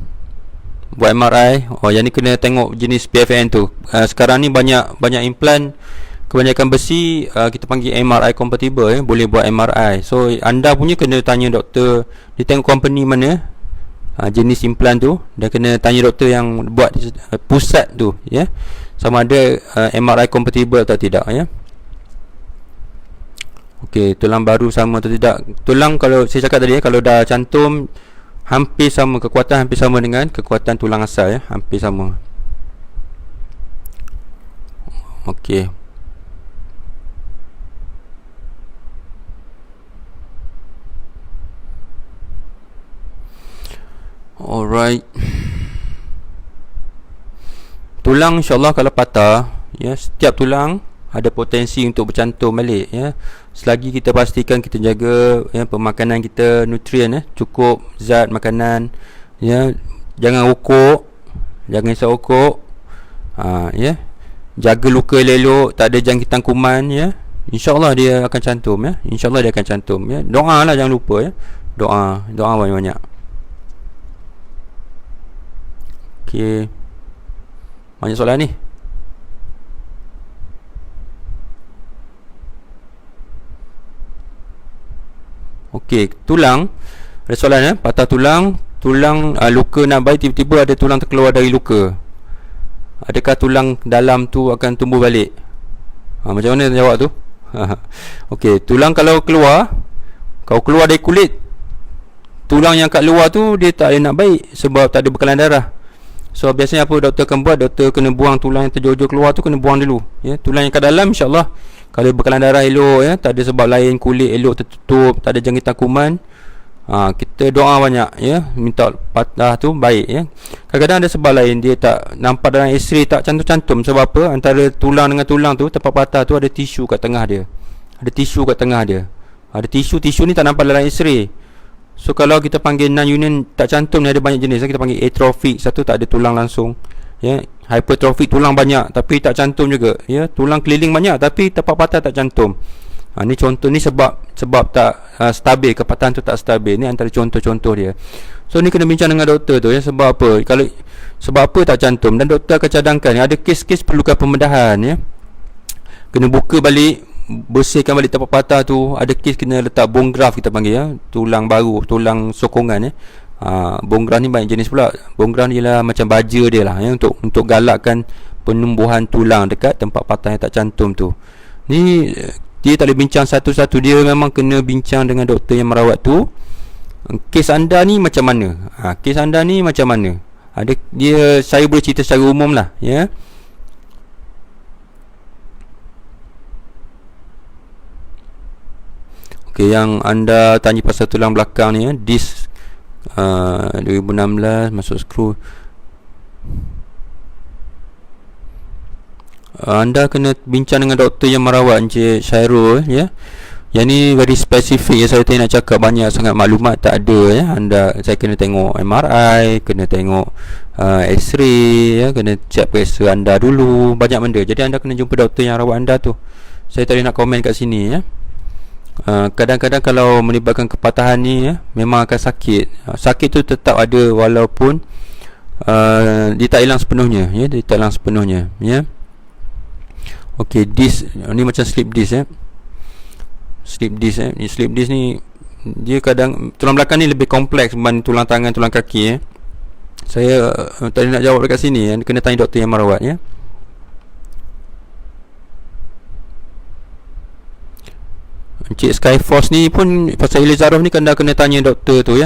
buat MRI. Oh, yang ni kena tengok jenis PFN tu. Sekarang ni banyak implan, kebanyakan besi kita panggil MRI compatible ya, boleh buat MRI. So anda punya kena tanya doktor, dia tengok company mana jenis implan tu, dan kena tanya doktor yang buat pusat tu ya, sama ada MRI compatible atau tidak ya. Okey, tulang baru sama atau tidak. Tulang kalau saya cakap tadi ya, kalau dah cantum hampir sama, kekuatan hampir sama dengan kekuatan tulang asal ya, hampir sama. Okey. Alright. Tulang insyaAllah kalau patah ya, setiap tulang ada potensi untuk bercantum balik ya, selagi kita pastikan kita jaga ya, pemakanan kita, nutrien ya, cukup zat makanan ya, jangan rokok, jangan isap rokok ya, jaga luka elok, tak ada jangkitan kuman ya, InsyaAllah dia akan cantum ya, InsyaAllah dia akan cantum ya. Doa lah, jangan lupa ya, doa banyak-banyak. Okey. Banyak soalan ni. Okey, tulang. Ada soalan patah tulang, luka nak baik, tiba-tiba ada tulang terkeluar dari luka. Adakah tulang dalam tu akan tumbuh balik? Macam mana jawab tu? Okey, tulang kalau keluar dari kulit, tulang yang kat luar tu dia tak ada nak baik sebab tak ada bekalan darah. So biasanya apa doktor akan buat, doktor kena buang tulang yang terjojol keluar tu, kena buang dulu. Tulang yang kat dalam insya-Allah kalau bekalan darah elok, tak ada sebab lain, kulit elok tertutup, tak ada jangkitan kuman, kita doa banyak, minta patah tu baik. Kadang-kadang ada sebab lain, dia tak nampak dalam X-ray, tak cantum-cantum. Sebab apa? Antara tulang dengan tulang tu, tempat patah tu ada tisu kat tengah dia. Ada tisu ni tak nampak dalam X-ray. So kalau kita panggil non-union tak cantum ni, ada banyak jenis. Kita panggil atrophic, satu tak ada tulang langsung, hypertrophic, tulang banyak tapi tak cantum juga, tulang keliling banyak tapi tempat patah tak cantum. Ni contoh, ni sebab tak stabil, kepatahan tu tak stabil. Ni antara contoh-contoh dia. So ni kena bincang dengan doktor tu, sebab apa, sebab apa tak cantum, dan doktor akan cadangkan. Ada kes-kes perlukan pembedahan, kena buka balik, bersihkan balik tempat patah tu. Ada kes kena letak bone graft, kita panggil, tulang baru, tulang sokongan. Bone graft ni banyak jenis pula. Bone graft ni ialah macam baja dia lah, untuk galakkan penumbuhan tulang dekat tempat patah yang tak cantum tu. Ni dia tak boleh bincang satu-satu, dia memang kena bincang dengan doktor yang merawat tu. Kes anda ni macam mana? Saya boleh cerita secara umum lah, Okey, yang anda tanya pasal tulang belakang ni, disc 2016 masuk skru. Anda kena bincang dengan doktor yang merawat, Encik Syairul, Yang ni very specific, saya tak nak cakap banyak sangat maklumat, tak ada, saya kena tengok MRI, kena tengok X-ray, kena check pressure anda dulu, banyak benda. Jadi anda kena jumpa doktor yang rawat anda tu. Saya tak boleh nak komen kat sini, Kadang-kadang kalau melibatkan kepatahan ni, memang akan sakit. Sakit tu tetap ada walaupun dia tak hilang sepenuhnya, Okey, disc ni macam slip disc, slip disc ni dia kadang tulang belakang ni lebih kompleks berbanding tulang tangan, tulang kaki. Saya tadi nak jawab dekat sini, kena tanya doktor yang merawat, Encik Skyforce ni pun pasal Elizarov ni kena tanya doktor tu,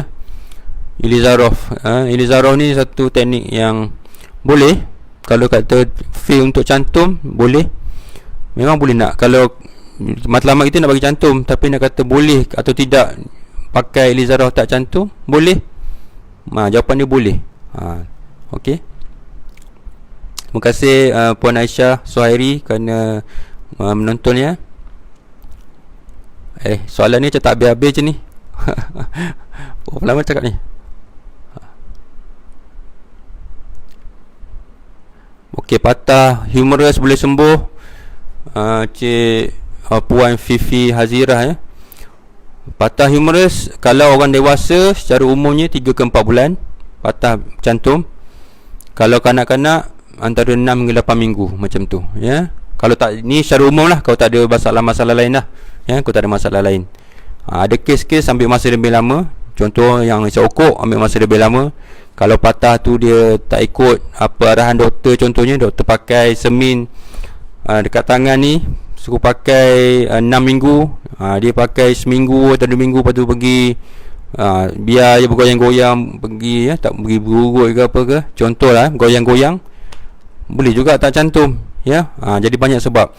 Elizarov ni satu teknik yang boleh, kalau kata feel untuk cantum boleh, memang boleh nak. Kalau matlamat kita nak bagi cantum, tapi nak kata boleh atau tidak pakai Elizarov tak cantum, boleh. Jawapan dia boleh. Okey. Terima kasih Puan Aisyah Suhairi kerana menonton, soalan ni macam tak habis-habis je ni. Berapa lama cakap ni? Okey, patah humerus boleh sembuh. Cik Puan Fifi Hazirah, patah humerus kalau orang dewasa secara umumnya 3 ke 4 bulan patah jantung. Kalau kanak-kanak antara 6 hingga 8 minggu, macam tu, Kalau tak, ni secara umum lah, kalau tak ada masalah lain lah, kalau tak ada masalah lain. Ada kes-kes ambil masa lebih lama. Contoh yang isap okok ambil masa lebih lama. Kalau patah tu dia tak ikut apa arahan doktor, contohnya doktor pakai semin dekat tangan ni, suruh pakai 6 minggu, dia pakai seminggu atau 2 minggu, lepas tu pergi biar dia bergoyang-goyang, pergi tak pergi berurut ke apa ke, contohlah goyang-goyang, boleh juga tak cantum, jadi banyak sebab.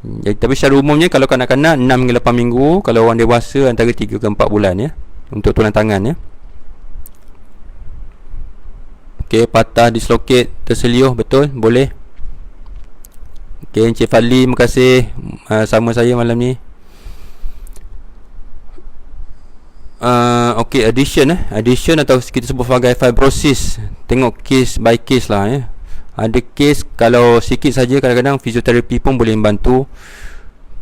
Jadi, tapi secara umumnya kalau kanak-kanak 6 hingga 8 minggu, kalau orang dewasa antara 3 ke 4 bulan, untuk tulang tangan, Okey, patah dislocate terseliuh, betul, boleh. Okey, Encik Fadli, terima kasih sama saya malam ni. Okey, addition atau kita sebut sebagai fibrosis, tengok case by case lah, Ada kes kalau sikit saja, kadang-kadang fisioterapi pun boleh membantu.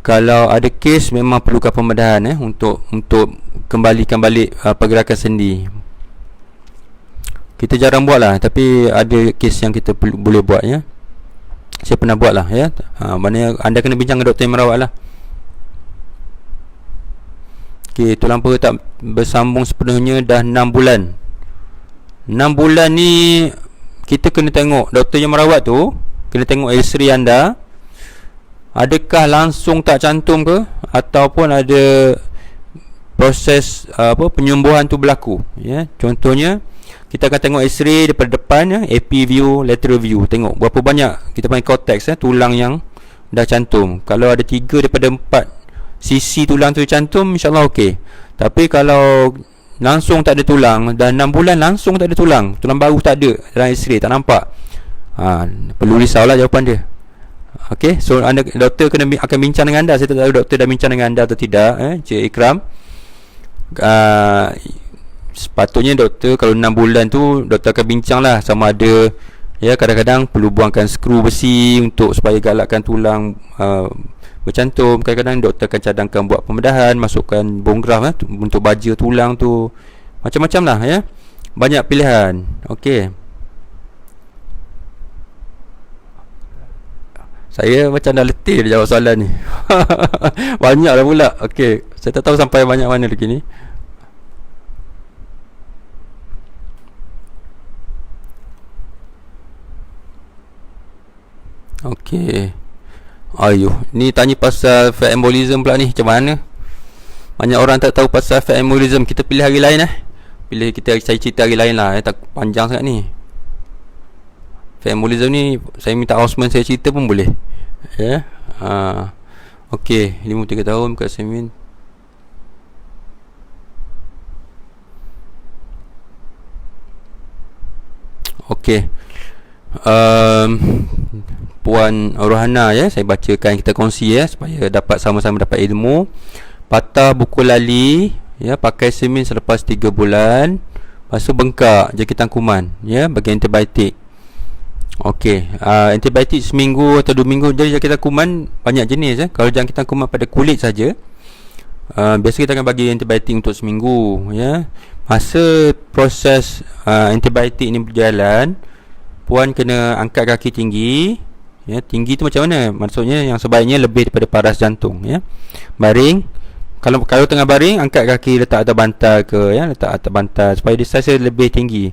Kalau ada kes memang perlukan pembedahan, untuk kembalikan balik pergerakan sendi. Kita jarang buat lah, tapi ada kes yang kita boleh buat ya. Saya pernah buat lah ya. Maknanya anda kena bincang dengan doktor yang merawat lah. Okey, tulang perut tak bersambung sepenuhnya dah 6 bulan. 6 bulan ni kita kena tengok doktor yang merawat tu, kena tengok X-ray anda. Adakah langsung tak cantum ke, ataupun ada proses penyembuhan tu berlaku ya. Contohnya kita akan tengok X-ray daripada depan ya, AP view, lateral view, tengok berapa banyak kita panggil cortex ya, tulang yang dah cantum. Kalau ada 3 daripada 4 sisi tulang tu cantum, insyaAllah okey. Tapi kalau langsung tak ada tulang, dah 6 bulan langsung tak ada tulang, tulang baru tak ada dalam X-ray, tak nampak, perlu risaulah jawapan dia. Okey, so anda, doktor akan bincang dengan anda. Saya tak tahu doktor dah bincang dengan anda atau tidak Cik Ikram. Sepatutnya doktor kalau 6 bulan tu doktor akan bincang lah sama ada ya, kadang-kadang perlu buangkan skru besi untuk supaya galakkan tulang bercantum. Kadang-kadang doktor akan cadangkan buat pembedahan, masukkan bone graft untuk baja tulang tu. Macam-macam lah ya, banyak pilihan. Okey, saya macam dah letih dia jawab soalan ni. Banyak dah pula. Okey, saya tak tahu sampai banyak mana lagi ni. Okey. Ayuh, ni tanya pasal fat embolism pula ni, macam mana? Banyak orang tak tahu pasal fat embolism. Kita pilih hari lain Pilih saya cerita hari lain lah tak panjang sangat ni. Fat embolism ni saya minta Osman saya cerita pun boleh ya. Okey, 53 tahun kat Semin. Okey, Puan Rohana ya, saya bacakan, kita kongsi ya supaya dapat sama-sama dapat ilmu. Patah buku lali ya, pakai semin selepas 3 bulan. Lepas tu bengkak jangkitan kuman ya, bagi antibiotik. Okey, antibiotik seminggu atau 2 minggu. Jadi jangkitan kuman banyak jenis ya. Kalau jangkitan kuman pada kulit saja, biasa kita akan bagi antibiotik untuk seminggu ya. Masa proses antibiotik ni berjalan, puan kena angkat kaki tinggi ya. Tinggi tu macam mana? Maksudnya yang sebaiknya lebih daripada paras jantung ya. Baring. Kalau tengah baring, angkat kaki letak atas bantal ke ya, letak atas bantal supaya dia saiz lebih tinggi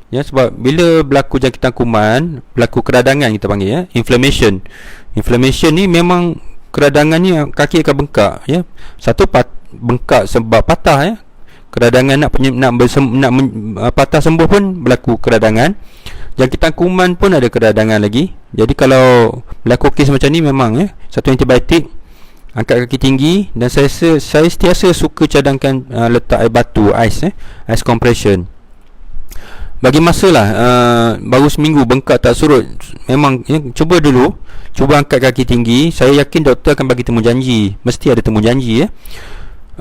ya. Sebab bila berlaku jangkitan kuman, berlaku keradangan kita panggil ya, inflammation ni memang keradangannya kaki akan bengkak ya. Satu bengkak sebab patah ya, keradangan nak patah sembuh pun berlaku keradangan. Jangkitan kuman pun ada keradangan lagi. Jadi kalau berlaku kes macam ni, memang ya, satu antibiotik, angkat kaki tinggi. Dan saya sentiasa suka cadangkan letak air batu, ice compression. Bagi masa lah, baru seminggu bengkak tak surut, memang ya, cuba dulu, cuba angkat kaki tinggi. Saya yakin doktor akan bagi temu janji, mesti ada temu janji ya.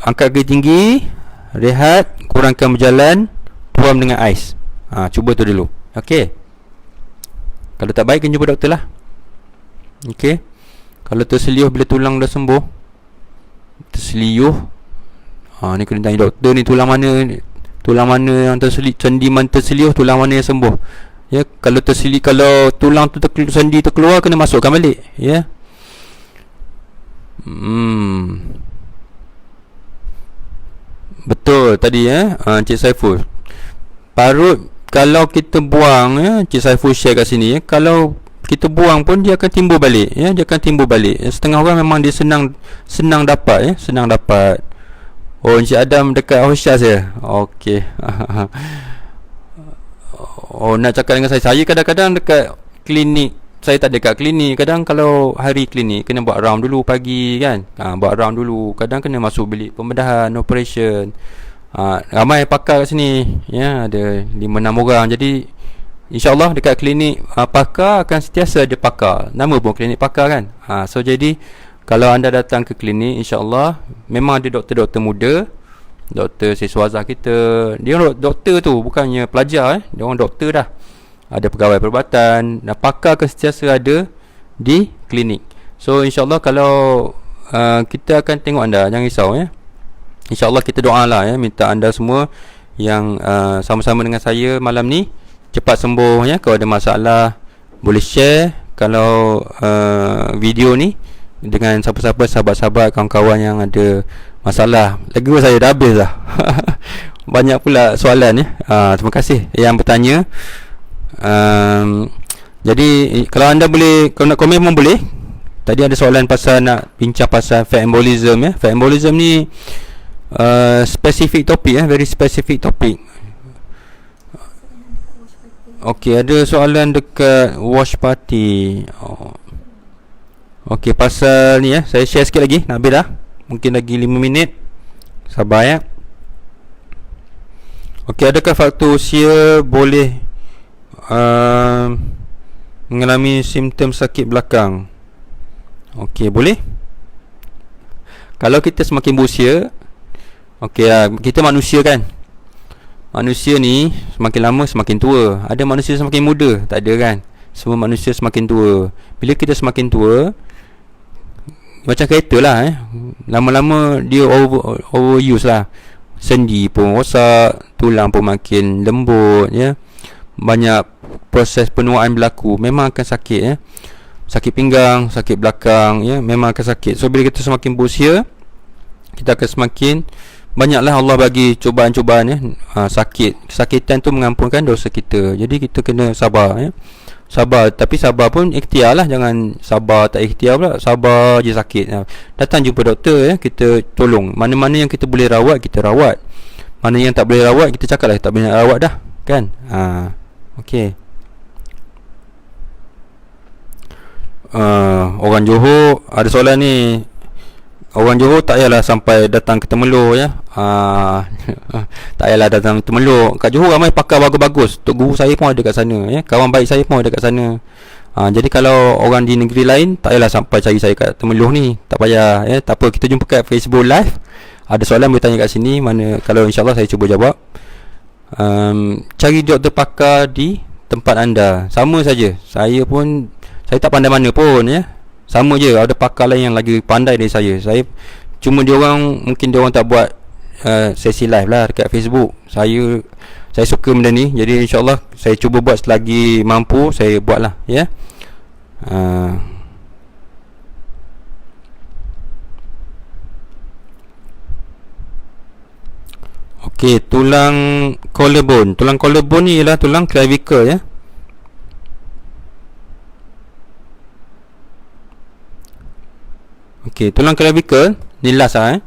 Angkat kaki tinggi, rehat, kurangkan berjalan, puam dengan ais. Cuba tu dulu. Okey, kalau tak baik, kena jumpa doktor lah. Okey, kalau terseliuh bila tulang dah sembuh, terseliuh, ni kena tanya doktor ni, tulang mana yang terseliuh, sendi mana terseliuh, tulang mana yang sembuh ya. Kalau terseliuh, kalau tulang tu sendi terkeluar, kena masukkan balik ya. Betul tadi ya, Cik Saiful. Parut kalau kita buang ya, Cik Saiful share kat sini ya, kalau kita buang pun dia akan timbul balik ya, dia akan timbul balik. Setengah orang memang dia senang dapat ya, senang dapat. Oh, Encik Adam dekat Hosyas ya. Okey. Oh, nak cakap dengan saya kadang-kadang dekat klinik. Saya tak dekat klinik. Kadang kalau hari klinik, kena buat round dulu pagi kan. Buat round dulu. Kadang kena masuk bilik pembedahan, operation. Ramai pakar kat sini ya, ada 5-6 orang. Jadi InsyaAllah dekat klinik pakar akan sentiasa ada pakar. Nama pun klinik pakar kan. So jadi kalau anda datang ke klinik, InsyaAllah memang ada doktor-doktor muda, doktor siswaza kita. Dia doktor tu bukannya pelajar dia orang doktor dah. Ada pegawai perubatan dan pakar akan sentiasa ada di klinik. So InsyaAllah kalau kita akan tengok anda, jangan risau ya. InsyaAllah kita doa lah ya, minta anda semua yang sama-sama dengan saya malam ni cepat sembuh ya. Kalau ada masalah boleh share kalau video ni dengan siapa-siapa, sahabat-sahabat, kawan-kawan yang ada masalah. Lagu saya dah habis dah. Banyak pula soalan ya. Terima kasih yang bertanya. Jadi kalau anda boleh, kalau nak komen pun boleh. Tadi ada soalan pasal nak bincang pasal fat embolism ya. Fat embolism ni specific topik very specific topik. Okey, ada soalan dekat wash party. Okey, pasal ni saya share sikit lagi. Nak habis dah. Mungkin lagi 5 minit. Sabar ya. Okey, adakah faktor usia boleh mengalami simptom sakit belakang? Okey, boleh. Kalau kita semakin berusia, okey lah, kita manusia kan. Manusia ni semakin lama semakin tua. Ada manusia semakin muda? Tak ada kan. Semua manusia semakin tua. Bila kita semakin tua, macam kereta lah lama-lama dia overuse lah. Sendi pun rosak, tulang pun makin lembut ya. Banyak proses penuaan berlaku. Memang akan sakit ya. Sakit pinggang, sakit belakang ya, memang akan sakit. So bila kita semakin berusia, kita akan semakin banyaklah Allah bagi cubaan-cubaan ya. Kesakitan tu mengampunkan dosa kita. Jadi kita kena sabar ya. Sabar, tapi sabar pun ikhtiar lah. Jangan sabar tak ikhtiar pula. Sabar je sakit ya. Datang jumpa doktor ya, kita tolong. Mana-mana yang kita boleh rawat, kita rawat. Mana yang tak boleh rawat, kita cakap lah tak boleh nak rawat dah kan. Okey. Orang Johor ada soalan ni. Orang Johor tak payahlah sampai datang ke Temeluk ya. Tak payahlah datang ke Temeluk. Kat Johor ramai pakar bagus-bagus. Tok guru saya pun ada kat sana ya. Kawan baik saya pun ada kat sana. Jadi kalau orang di negeri lain, tak payahlah sampai cari saya kat Temeluk ni. Tak payah ya. Tak apa, kita jumpa kat Facebook Live. Ada soalan boleh tanya kat sini. Mana kalau insyaAllah saya cuba jawab. Cari doktor pakar di tempat anda. Sama saja. Saya tak pandai mana pun ya. Sama je, ada pakar lain yang lagi pandai dari saya. Cuma mungkin dia orang tak buat sesi live lah dekat Facebook. Saya suka benda ni. Jadi insyaAllah saya cuba buat selagi mampu. Saya buat lah ya. Okey, tulang collarbone. Tulang collarbone ni ialah tulang clavicle ya. Okey, tulang clavicle ni last lah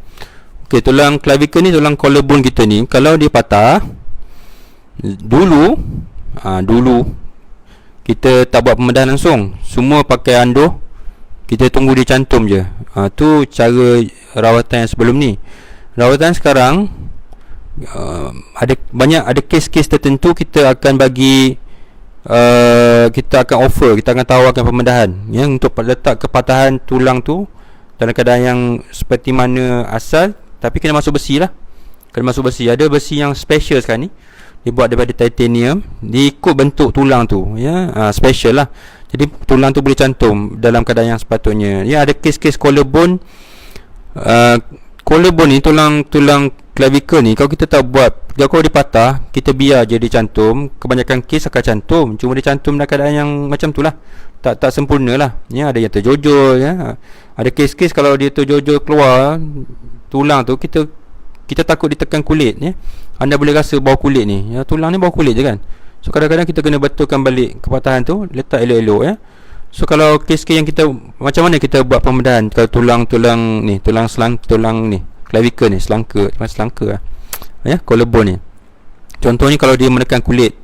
Okey, tulang clavicle ni tulang collarbone kita ni. Kalau dia patah, dulu kita tak buat pembedahan langsung. Semua pakai anduh. Kita tunggu dia cantum je. Tu cara rawatan yang sebelum ni. Rawatan sekarang ada kes-kes tertentu kita akan bagi kita akan offer, kita akan tawarkan pembedahan ya, untuk letak kepatahan tulang tu dalam keadaan yang seperti mana asal, tapi kena masuk besi lah. Kena masuk besi. Ada besi yang special sekarang ni, dibuat daripada titanium, diikut bentuk tulang tu ya, special lah. Jadi tulang tu boleh cantum dalam keadaan yang sepatutnya ya. Ada kes-kes collarbone. Collarbone ni tulang clavicle ni, kalau kita tak buat, kalau dia patah, kita biar je dia cantum. Kebanyakan kes akan cantum. Cuma dia cantum dalam keadaan yang macam tu lah, tak sempurna lah ya. Ada yang terjojol ya. Ada kes-kes kalau dia terjojol keluar tulang tu, kita takut ditekan kulit ya. Anda boleh rasa bau kulit ni ya. Tulang ni bau kulit je kan. So kadang-kadang kita kena betulkan balik kepatahan tu, letak elok-elok ya. So kalau kes-kes yang kita, macam mana kita buat pembedahan kalau tulang ni, tulang ni clavicle ni, selangka lah ya, collarbone ni. Contohnya kalau dia menekan kulit,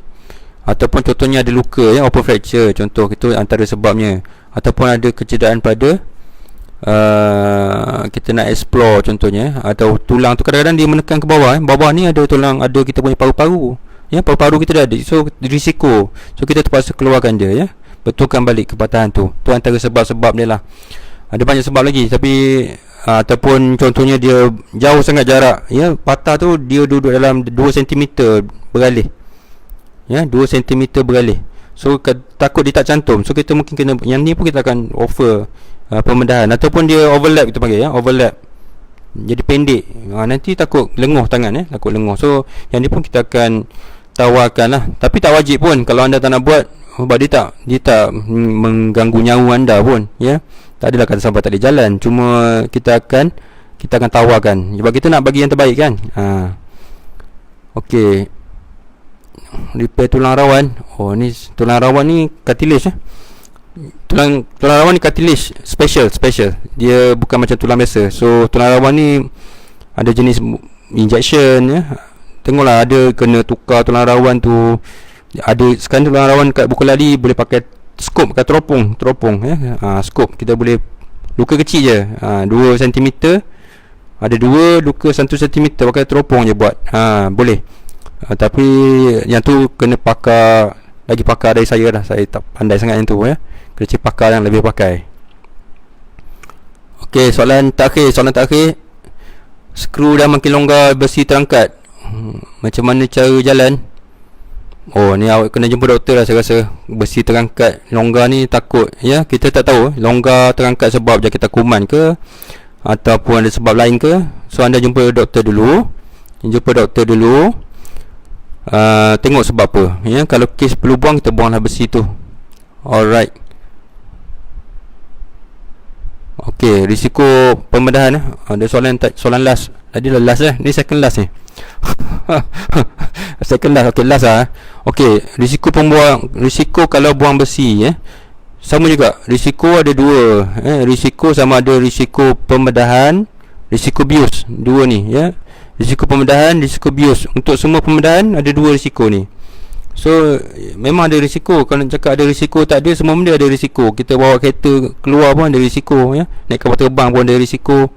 ataupun contohnya ada luka ya, open fracture contoh, itu antara sebabnya. Ataupun ada kecederaan pada kita nak explore contohnya, atau tulang tu kadang-kadang dia menekan ke bawah bawah ni ada tulang, ada kita punya paru-paru ya, paru-paru kita dah ada, so risiko, so kita terpaksa keluarkan dia ya, betulkan balik kepatahan tu. Tu antara sebab-sebab dia lah. Ada banyak sebab lagi, tapi ataupun contohnya dia jauh sangat jarak ya, patah tu dia duduk dalam 2 cm beralih ya, 2 cm beralih. So takut dia tak cantum, so kita mungkin kena, yang ni pun kita akan offer pembedahan. Ataupun dia overlap, kita panggil ya, overlap jadi pendek. Nanti takut lenguh tangan, takut lenguh. So yang ni pun kita akan tawarkan lah, tapi tak wajib pun kalau anda tak nak buat, sebab dia tak mengganggu nyawa anda pun, ya. Tak adalah kata sampai tak boleh jalan, cuma kita akan tawarkan sebab kita nak bagi yang terbaik kan. Okey, repair tulang rawan. Ni tulang rawan ni cartilage. Tulang rawan ni cartilage special. Dia bukan macam tulang biasa. So tulang rawan ni ada jenis injection, ya. Tengoklah, ada kena tukar tulang rawan tu. Ada sekarang tulang rawan kat Bukolali boleh pakai skop, pakai teropong, ya. Skop kita boleh, luka kecil je, 2 cm. Ada 2 luka 1 cm, pakai teropong je buat. Boleh. Tapi yang tu kena pakar dari saya dah. Saya tak pandai sangat yang tu, ya. Kena cari pakar yang lebih pakai. Okey, soalan terakhir. Skru dah makin longgar, besi terangkat. Macam mana cara jalan? Ni awak kena jumpa doktor lah saya rasa. Besi terangkat longgar ni takut, ya. Kita tak tahu longgar terangkat sebab jangkitan kuman ke ataupun ada sebab lain ke. So anda jumpa doktor dulu. Tengok sebab apa, ya. Kalau kes perlu buang, kita buanglah besi tu. Alright. Okey, risiko pembedahan. Ada soalan last. Tadi dah last ni second last ni. Second last. Okey, last lah. Okey, risiko kalau buang besi, ya. Sama juga. Risiko ada 2, risiko sama ada risiko pembedahan, risiko bius. 2 ni, ya. Risiko pembedahan, risiko bius. Untuk semua pembedahan ada 2 risiko ni. So memang ada risiko. Kalau cakap ada risiko, tak ada, semua benda ada risiko. Kita bawa kereta keluar pun ada risiko, ya. Naik kapal terbang pun ada risiko.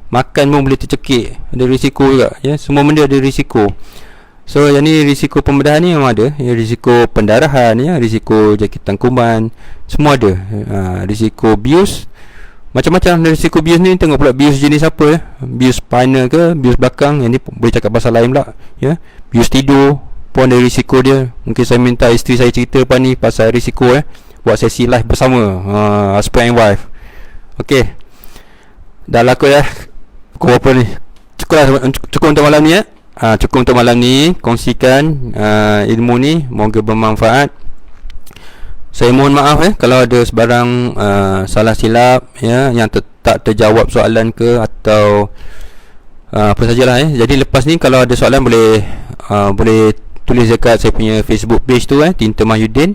Makan pun boleh tercekik, ada risiko juga, ya. Semua benda ada risiko. So yang ni risiko pembedahan ni memang ada, ya. Risiko pendarahan, ya. Risiko jangkitan kuman, semua ada. Risiko bius, macam-macam risiko bius ni. Tengok pula bius jenis apa, ya. Bius spinal ke, bius belakang. Yang ni boleh cakap pasal lain pula, ya. Bius tidur pun ada risiko dia. Mungkin saya minta isteri saya cerita lepas ni pasal risiko, buat sesi live bersama, husband and wife. Okey, dah lah kot, ya. Pukul berapa ni? Cukup untuk malam ni, ya. Cukup untuk malam ni. Kongsikan ilmu ni, moga bermanfaat. Saya mohon maaf, kalau ada sebarang salah silap, ya, yang tak terjawab soalan ke atau apa sajalah, ya. Jadi lepas ni kalau ada soalan boleh tulis dekat saya punya Facebook page tu, Tinta Mahyudin.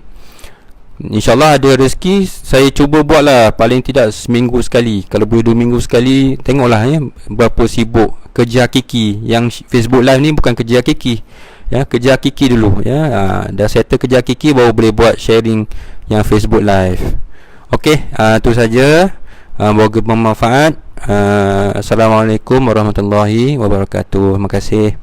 InsyaAllah ada rezeki, saya cuba buat lah paling tidak seminggu sekali. Kalau boleh 2 minggu sekali. Tengoklah, ya, berapa sibuk. Kerja hakiki. Yang Facebook live ni bukan kerja hakiki, ya. Kerja hakiki dulu, ya. Dah settle kerja hakiki, baru boleh buat sharing yang Facebook live. Okey, tu saja. Moga bermanfaat. Assalamualaikum warahmatullahi wabarakatuh. Terima kasih.